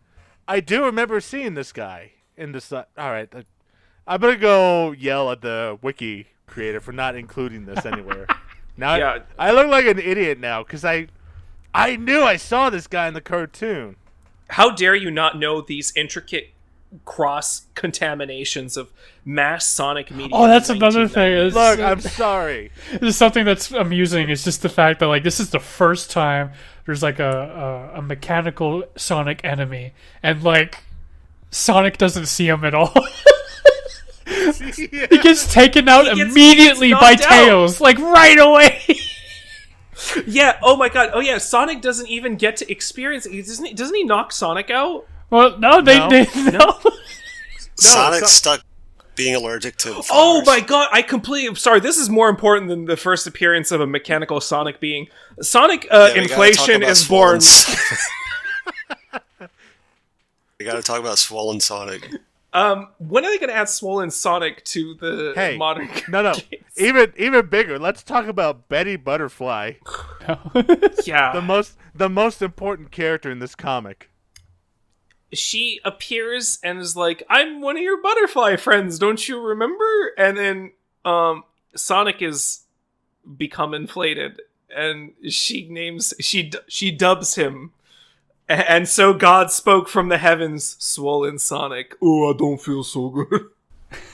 B: I do remember seeing this guy in this. All right, I'm gonna go yell at the wiki creator for not including this anywhere. Now
A: Yeah.
B: I look like an idiot now because I knew I saw this guy in the cartoon.
A: How dare you not know these intricate cross contaminations of mass Sonic media?
C: Oh, that's
A: in
C: another thing.
A: 1990.
B: Look, I'm sorry.
C: There's something that's amusing. It's just the fact that like this is the first time there's like a mechanical Sonic enemy, and like Sonic doesn't see him at all. He gets taken out immediately by
A: knocked out.
C: Tails, like right away.
A: Yeah. Oh my God. Oh yeah. Sonic doesn't even get to experience it. Doesn't he knock Sonic out?
C: Well, no.
A: No.
D: Sonic's stuck being allergic to flowers.
A: Oh my God! I completely. Sorry, this is more important than the first appearance of a mechanical Sonic being. Sonic
D: Yeah, we gotta
A: inflation
D: talk about
A: is born.
D: We gotta talk about Swollen Sonic.
A: When are they going to add Swollen Sonic to the
B: Hey,
A: modern?
B: no,
A: games?
B: even bigger. Let's talk about Betty Butterfly,
A: Yeah,
B: the most important character in this comic.
A: she appears and is like, "I'm one of your butterfly friends, don't you remember?" And then Sonic is become inflated, and she dubs him. And so God spoke from the heavens, Swollen Sonic. Oh, I don't feel so good.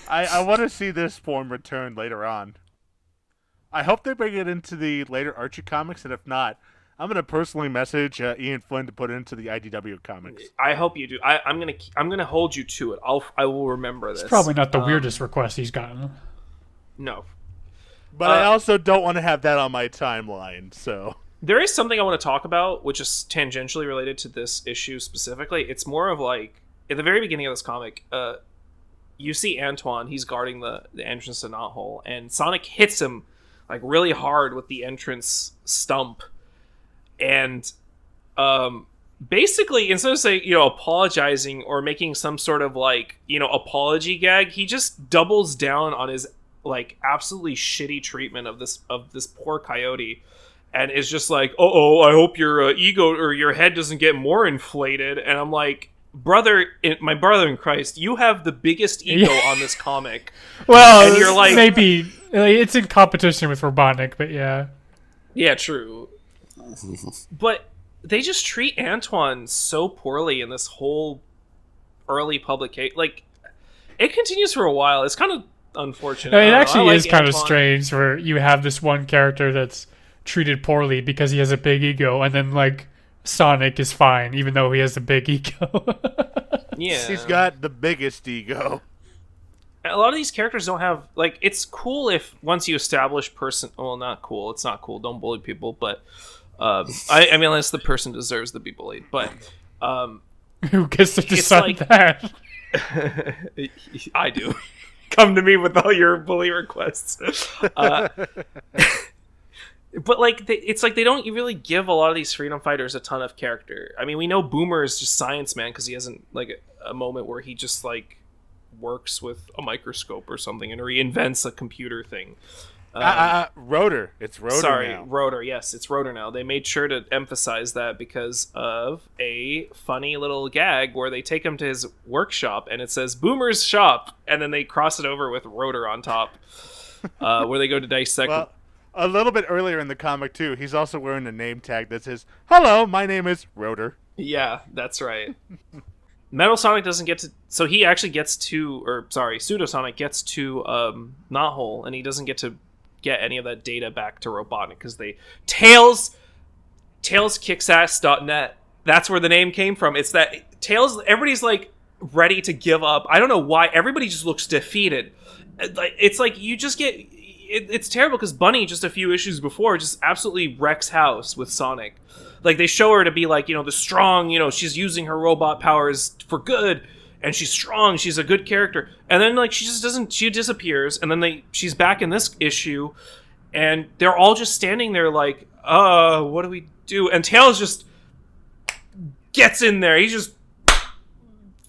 B: I want to see this form return later on. I hope they bring it into the later Archie comics, and if not, I'm gonna personally message Ian Flynn to put it into the IDW comics.
A: I hope you do. I'm gonna hold you to it. I will remember this.
C: It's probably not the weirdest request he's gotten.
A: No.
B: But I also don't want to have that on my timeline, so...
A: There is something I want to talk about, which is tangentially related to this issue specifically. It's more of like, at the very beginning of this comic, you see Antoine, he's guarding the entrance to Knothole, and Sonic hits him like really hard with the entrance stump. And basically, instead of saying, apologizing or making some sort of like, apology gag, he just doubles down on his like absolutely shitty treatment of this poor coyote. And is just like, uh-oh, I hope your ego or your head doesn't get more inflated. And I'm like, my brother in Christ, you have the biggest ego on this comic.
C: Well,
A: and you're like,
C: maybe it's in competition with Robotnik, but yeah.
A: Yeah, true. But they just treat Antoine so poorly in this whole early publication. Like, it continues for a while. It's kind of unfortunate.
C: It actually is kind of
A: Antoine.
C: strange where you have this one character that's treated poorly because he has a big ego, and then like Sonic is fine even though he has a big ego.
A: Yeah,
B: he's got the biggest ego.
A: A lot of these characters don't have like. It's cool if once you establish person. Well, not cool. It's not cool. Don't bully people. But I mean, unless the person deserves to be bullied. But
C: who gets to decide that?
A: I do. Come to me with all your bully requests. But like, it's like they don't really give a lot of these freedom fighters a ton of character. I mean, we know Boomer is just Science Man because he hasn't like a moment where he just like works with a microscope or something and reinvents a computer thing.
B: Rotor. It's Rotor.
A: Sorry,
B: now.
A: Rotor. Yes, it's Rotor now. They made sure to emphasize that because of a funny little gag where they take him to his workshop and it says Boomer's shop, and then they cross it over with Rotor on top, where they go to dissect.
B: Well, a little bit earlier in the comic too, he's also wearing a name tag that says, "Hello, my name is Rotor."
A: Yeah, that's right. Metal Sonic doesn't get to... So he actually gets to... Or, sorry, Pseudo Sonic gets to Knothole, and he doesn't get to get any of that data back to Robotnik, because they... TailsKicksass.net. That's where the name came from. It's that... Tails... Everybody's, like, ready to give up. I don't know why. Everybody just looks defeated. It's like, you just get... It's terrible, because Bunny, just a few issues before, just absolutely wrecks house with Sonic. Like, they show her to be, like, the strong, she's using her robot powers for good, and she's strong, she's a good character. And then, like, she just doesn't, she disappears, and then she's back in this issue, and they're all just standing there like, what do we do? And Tails just gets in there. He just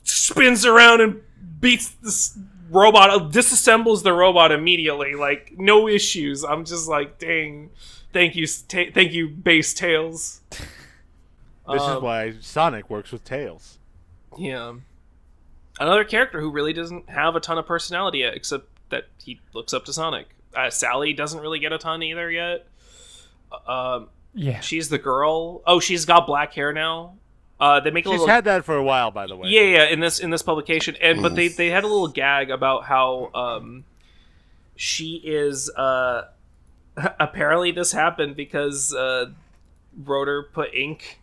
A: spins around and beats this robot, disassembles the robot immediately. Like, no issues. I'm just like, dang. Thank you, base Tails.
B: This is why Sonic works with Tails.
A: Yeah. Another character who really doesn't have a ton of personality yet, except that he looks up to Sonic. Sally doesn't really get a ton either yet.
C: Yeah.
A: She's the girl. Oh, she's got black hair now. They make
B: She's had that for a while, by the way.
A: Yeah, in this publication, but they had a little gag about how she is. Apparently, this happened because Rotor put ink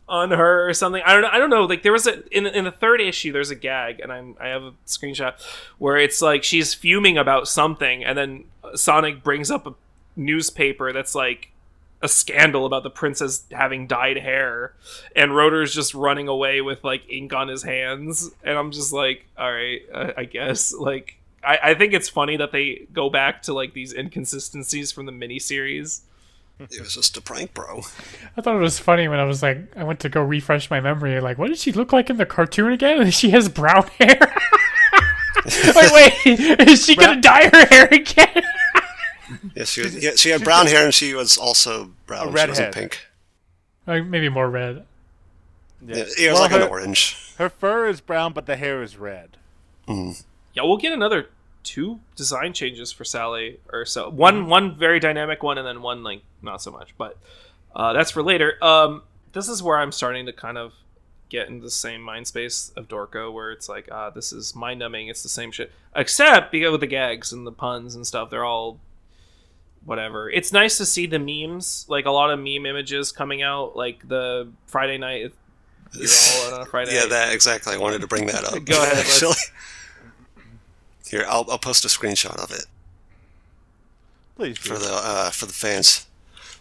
A: on her or something. I don't know. Like, there was in the third issue, there's a gag, and I have a screenshot where it's like she's fuming about something, and then Sonic brings up a newspaper that's like a scandal about the princess having dyed hair, and Rotor's just running away with like ink on his hands, and I'm just like, all right, I guess. Like, I think it's funny that they go back to like these inconsistencies from the miniseries.
D: It was just a prank, bro.
C: I thought it was funny when I went to go refresh my memory. Like, what did she look like in the cartoon again? And she has brown hair. Like, wait, is she gonna dye her hair again?
D: Yes, she had brown hair, and she was also brown.
B: A redhead.
D: She wasn't pink.
C: Like, maybe more red.
D: Yeah, it was like an orange.
B: Her fur is brown, but the hair is red.
D: Mm.
A: Yeah, we'll get another 2 design changes for Sally, or so. One very dynamic one, and then one like not so much. But that's for later. This is where I'm starting to kind of get into the same mind space of Dorko, where it's like, this is mind numbing. It's the same shit, except because with the gags and the puns and stuff, they're all whatever. It's nice to see the memes, like a lot of meme images coming out, like the Friday night. You're all on a Friday.
D: Yeah, that exactly. I wanted to bring that up.
A: Go ahead.
D: Actually, here I'll post a screenshot of it.
B: Please do.
D: For the fans.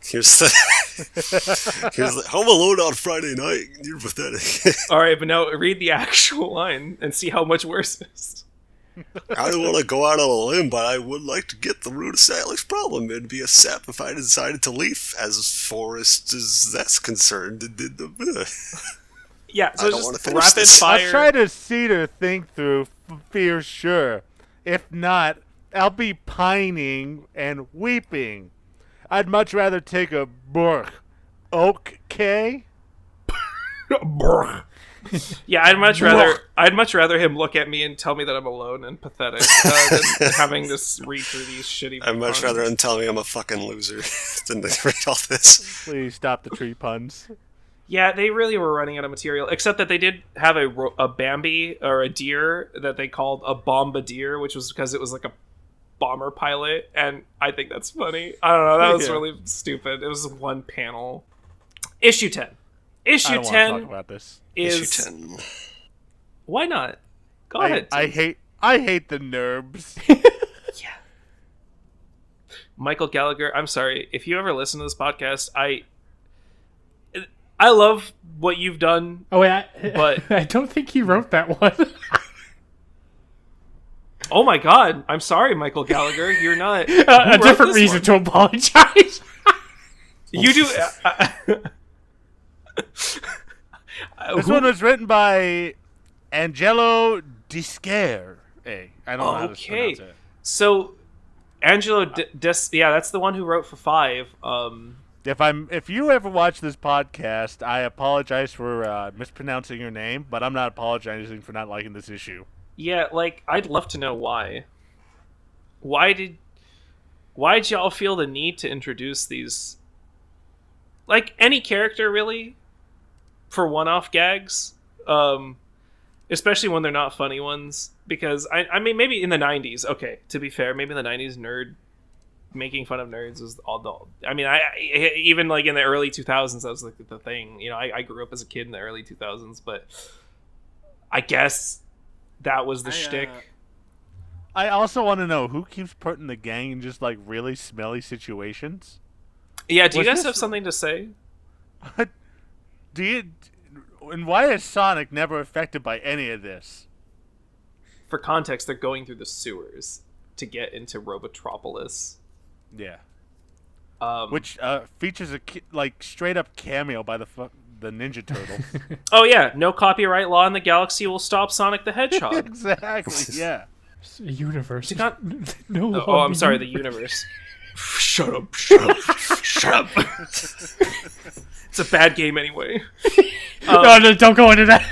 D: Here's the Home Alone on Friday night. You're pathetic.
A: All right, but now read the actual line and see how much worse it is.
D: I don't want to go out on a limb, but I would like to get the root of Sally's problem. It'd be a sap if I decided to leave, as Forrest is that's concerned.
A: Yeah, so
D: I
A: it's
D: don't wanna
A: just
D: finish
A: rapid
D: this.
A: fire.
B: I'll try to see to think through fear sure. If not, I'll be pining and weeping. I'd much rather take a burk. Okay?
A: Yeah, I'd much rather him look at me and tell me that I'm alone and pathetic than having this read through these shitty.
D: I'd much rather him tell me I'm a fucking loser than to read all this.
B: Please stop the tree puns.
A: Yeah, they really were running out of material, except that they did have a Bambi, or a deer, that they called a bombardier, which was because it was like a bomber pilot, and I think that's funny. I don't know, that was really stupid. It was one panel. Issue 10. Issue
B: I don't
A: 10
B: want to talk about this.
A: is...
D: Issue 10.
A: Why not? Go ahead.
B: I hate the nerds.
A: Yeah. Michael Gallagher, I'm sorry. If you ever listen to this podcast, I love what you've done.
C: Oh, wait,
A: but
C: I don't think he wrote that one.
A: Oh my god, I'm sorry, Michael Gallagher. You're not...
C: a different reason to apologize.
A: You do...
B: This one was written by Angelo Discare. Hey, I don't know how to pronounce it.
A: So, Angelo yeah, that's the one who wrote for 5.
B: If you ever watch this podcast, I apologize for mispronouncing your name, but I'm not apologizing for not liking this issue.
A: Yeah, like, I'd love to know why. Why'd y'all feel the need to introduce these... Like, any character, really, for one-off gags? Especially when they're not funny ones. Because, I mean, maybe in the 90s, okay, to be fair, maybe in the 90s, making fun of nerds was all... I mean, even, like, in the early 2000s, that was, like, the thing. You know, I grew up as a kid in the early 2000s, but I guess... That was the shtick.
B: I also want to know who keeps putting the gang in just like really smelly situations.
A: Yeah, do you guys have something to say?
B: And why is Sonic never affected by any of this?
A: For context, they're going through the sewers to get into Robotropolis.
B: Yeah.
A: Which
B: features a straight up cameo by the Ninja Turtles.
A: Oh yeah, no copyright law in the galaxy will stop Sonic the Hedgehog.
B: Exactly. Yeah.
C: Universe.
A: No. Oh, I'm sorry. The universe. Shut up! Shut up! It's a bad game anyway.
C: No, don't go into that.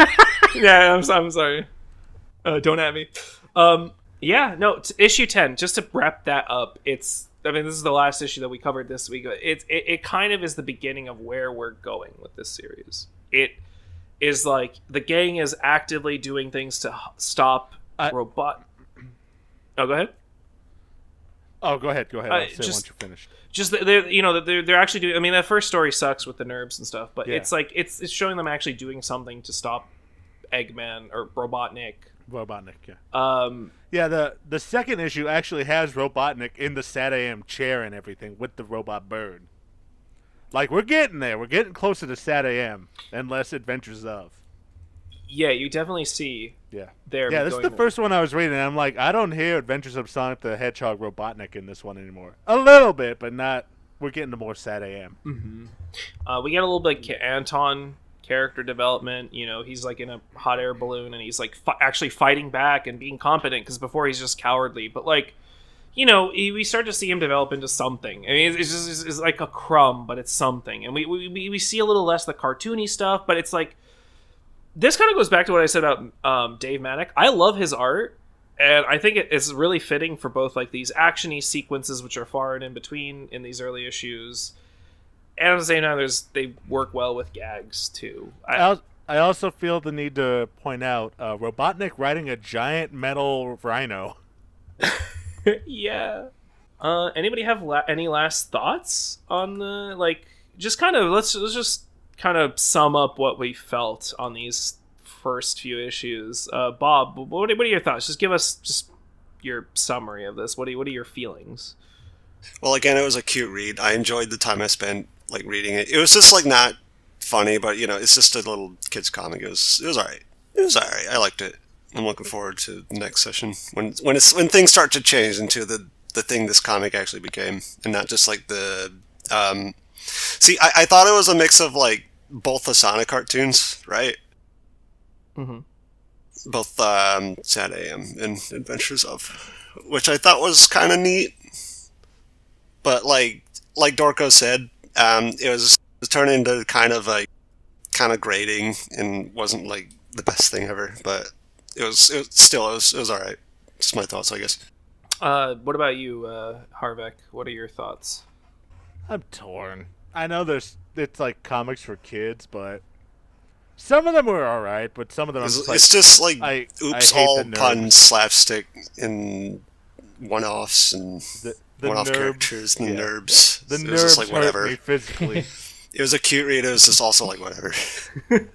A: Yeah, I'm sorry. Don't at me. Yeah, no. Issue 10. Just to wrap that up, I mean, this is the last issue that we covered this week. It kind of is the beginning of where we're going with this series. It is like the gang is actively doing things to stop robot. Oh, go ahead.
B: Oh, go ahead. I'll say once you're finished.
A: Just they're actually doing. I mean, that first story sucks with the NERBs and stuff, but it's like it's showing them actually doing something to stop Eggman or Robotnik.
B: Yeah. Yeah, the second issue actually has Robotnik in the SatAM chair and everything with the robot bird. Like, we're getting there. We're getting closer to SatAM and less Adventures of.
A: Yeah, you definitely see.
B: Yeah.
A: Yeah,
B: this is the first one I was reading, and I'm like, I don't hear Adventures of Sonic the Hedgehog Robotnik in this one anymore. A little bit, but not. We're getting to more SatAM.
A: Mm-hmm. We get a little bit of Anton character development. You know, he's like in a hot air balloon and he's like actually fighting back and being competent, because before he's just cowardly. But like, you know, we start to see him develop into something. I mean, it's like a crumb, but it's something. And we see a little less of the cartoony stuff, but it's like, this kind of goes back to what I said about Dave Manak. I love his art, and I think it's really fitting for both like these action-y sequences, which are far and in between in these early issues, and at the same time, they work well with gags too.
B: I also feel the need to point out Robotnik riding a giant metal rhino.
A: Yeah. Anybody have any last thoughts on the just kind of let's just kind of sum up what we felt on these first few issues. Bob, what are your thoughts? Just give us just your summary of this. What are your feelings?
D: Well, again, it was a cute read. I enjoyed the time I spent like reading it. It was just like not funny, but it's just a little kids comic. It was all right. It was all right. I liked it. I'm looking forward to the next session when things start to change into the thing this comic actually became, and not just like the. See, I thought it was a mix of like both the Sonic cartoons, right?
A: Mm-hmm.
D: Both Sad AM and Adventures of, which I thought was kind of neat. But like Dorko said, it was turned into kind of grating and wasn't like the best thing ever. But it was all right. Just my thoughts, I guess.
A: What about you, Harvek? What are your thoughts?
B: I'm torn. I know it's like comics for kids, but some of them were all right. But some of them
D: it's just like oops,
B: I hate
D: all
B: the nerds.
D: pun, slapstick, and one-offs and
B: the
D: one-off
B: nerds,
D: characters and
B: yeah.
D: nerbs.
B: The
D: It was just
B: nerds
D: like
B: hurt
D: whatever.
B: me physically.
D: It was a cute read. It was just also like whatever.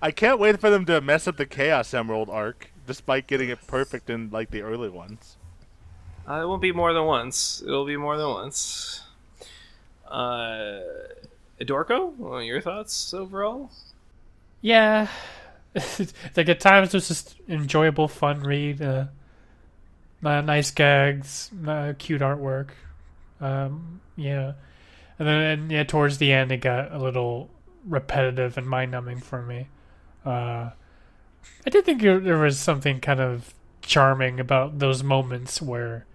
B: I can't wait for them to mess up the Chaos Emerald arc, despite getting it perfect in like the early ones.
A: It won't be more than once. It'll be more than once. Dorko, what are your thoughts overall?
C: Yeah, like at times it was just enjoyable, fun read. Nice gags, cute artwork. Yeah, and then towards the end it got a little repetitive and mind-numbing for me. I did think there was something kind of charming about those moments where,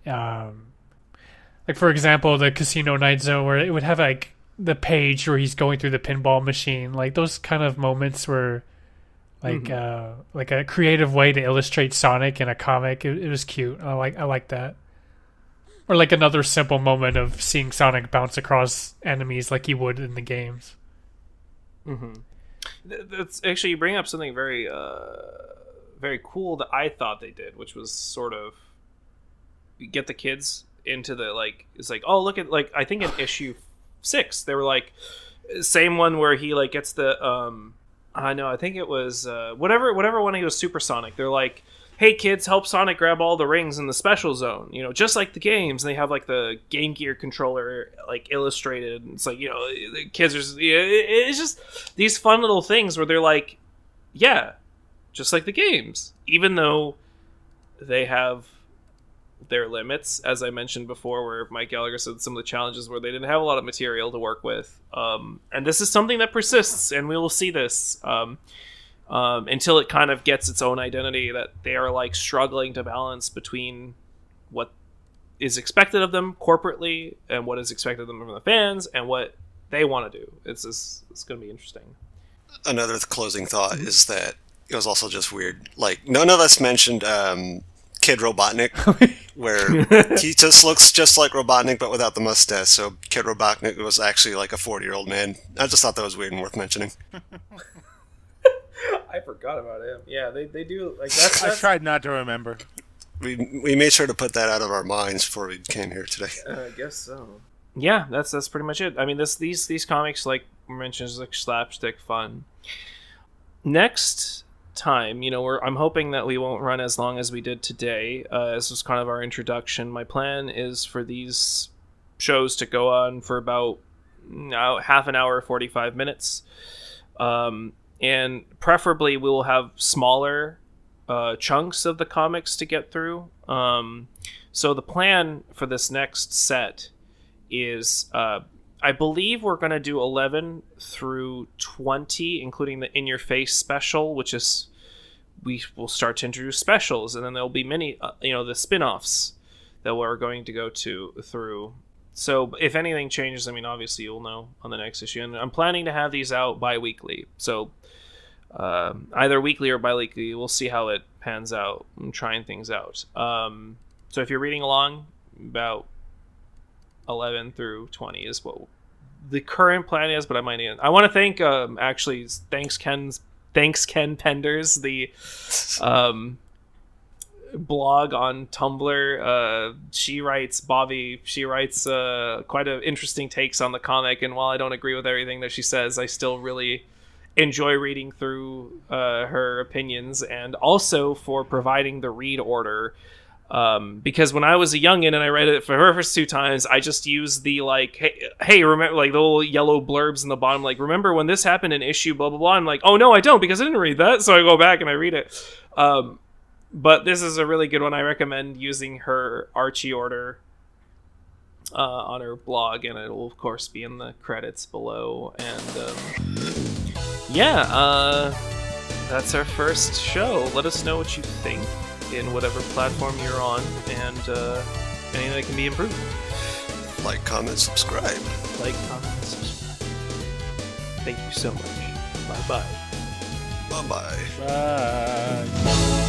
C: like for example, the Casino Night Zone, where it would have like the page where he's going through the pinball machine. Like those kind of moments were like like a creative way to illustrate Sonic in a comic. It was cute. I like that. Or like another simple moment of seeing Sonic bounce across enemies like he would in the games.
A: Mm-hmm. That's actually, you bring up something very very cool that I thought they did, which was sort of get the kids into the like, it's like, oh, look at, like, I think in issue 6 they were like, same one where he like gets the I know, I think it was whatever one he was Supersonic. They're like, hey kids, help Sonic grab all the rings in the special zone, just like the games. And they have like the Game Gear controller like illustrated. It's like, the kids are it's just these fun little things where they're like, yeah, just like the games, even though they have their limits, as I mentioned before, where Mike Gallagher said some of the challenges where they didn't have a lot of material to work with. And this is something that persists, and we will see this until it kind of gets its own identity, that they are like struggling to balance between what is expected of them corporately and what is expected of them from the fans and what they want to do. It's going to be interesting.
D: Another closing thought is that it was also just weird. Like, none of us mentioned Kid Robotnik, where he just looks just like Robotnik but without the mustache. So Kid Robotnik was actually like a 40-year-old man. I just thought that was weird and worth mentioning.
A: I forgot about him. Yeah, they do like that's
B: I tried not to remember.
D: We made sure to put that out of our minds before we came here today.
A: I guess so. Yeah, that's pretty much it. I mean, these comics, like we mentioned, is like slapstick fun. Next time, I'm hoping that we won't run as long as we did today. This was kind of our introduction. My plan is for these shows to go on for about half an hour, 45 minutes. And preferably we will have smaller chunks of the comics to get through. So the plan for this next set is, I believe we're going to do 11 through 20, including the In Your Face special, which is, we will start to introduce specials, and then there'll be many, the spin-offs that we're going to go through. So if anything changes, I mean, obviously you'll know on the next issue. And I'm planning to have these out bi-weekly. So either weekly or bi-weekly. We'll see how it pans out. I'm trying things out. So if you're reading along, about 11 through 20 is what the current plan is, but I want to thank thanks Ken Penders, the blog on Tumblr. She writes quite interesting takes on the comic, and while I don't agree with everything that she says, I still really enjoy reading through her opinions, and also for providing the read order Because when I was a youngin' and I read it for her first 2 times, I just used the like, hey, remember, like the little yellow blurbs in the bottom, like, remember when this happened in issue blah blah blah. I'm like, oh no, I don't, because I didn't read that. So I go back and I read it. But this is a really good one. I recommend using her Archie order on her blog, and it will of course be in the credits below. And that's our first show. Let us know what you think in whatever platform you're on, and anything that can be improved.
D: Like, comment, subscribe.
A: Like, comment, and subscribe. Thank you so much. Bye-bye.
D: Bye-bye.
B: Bye.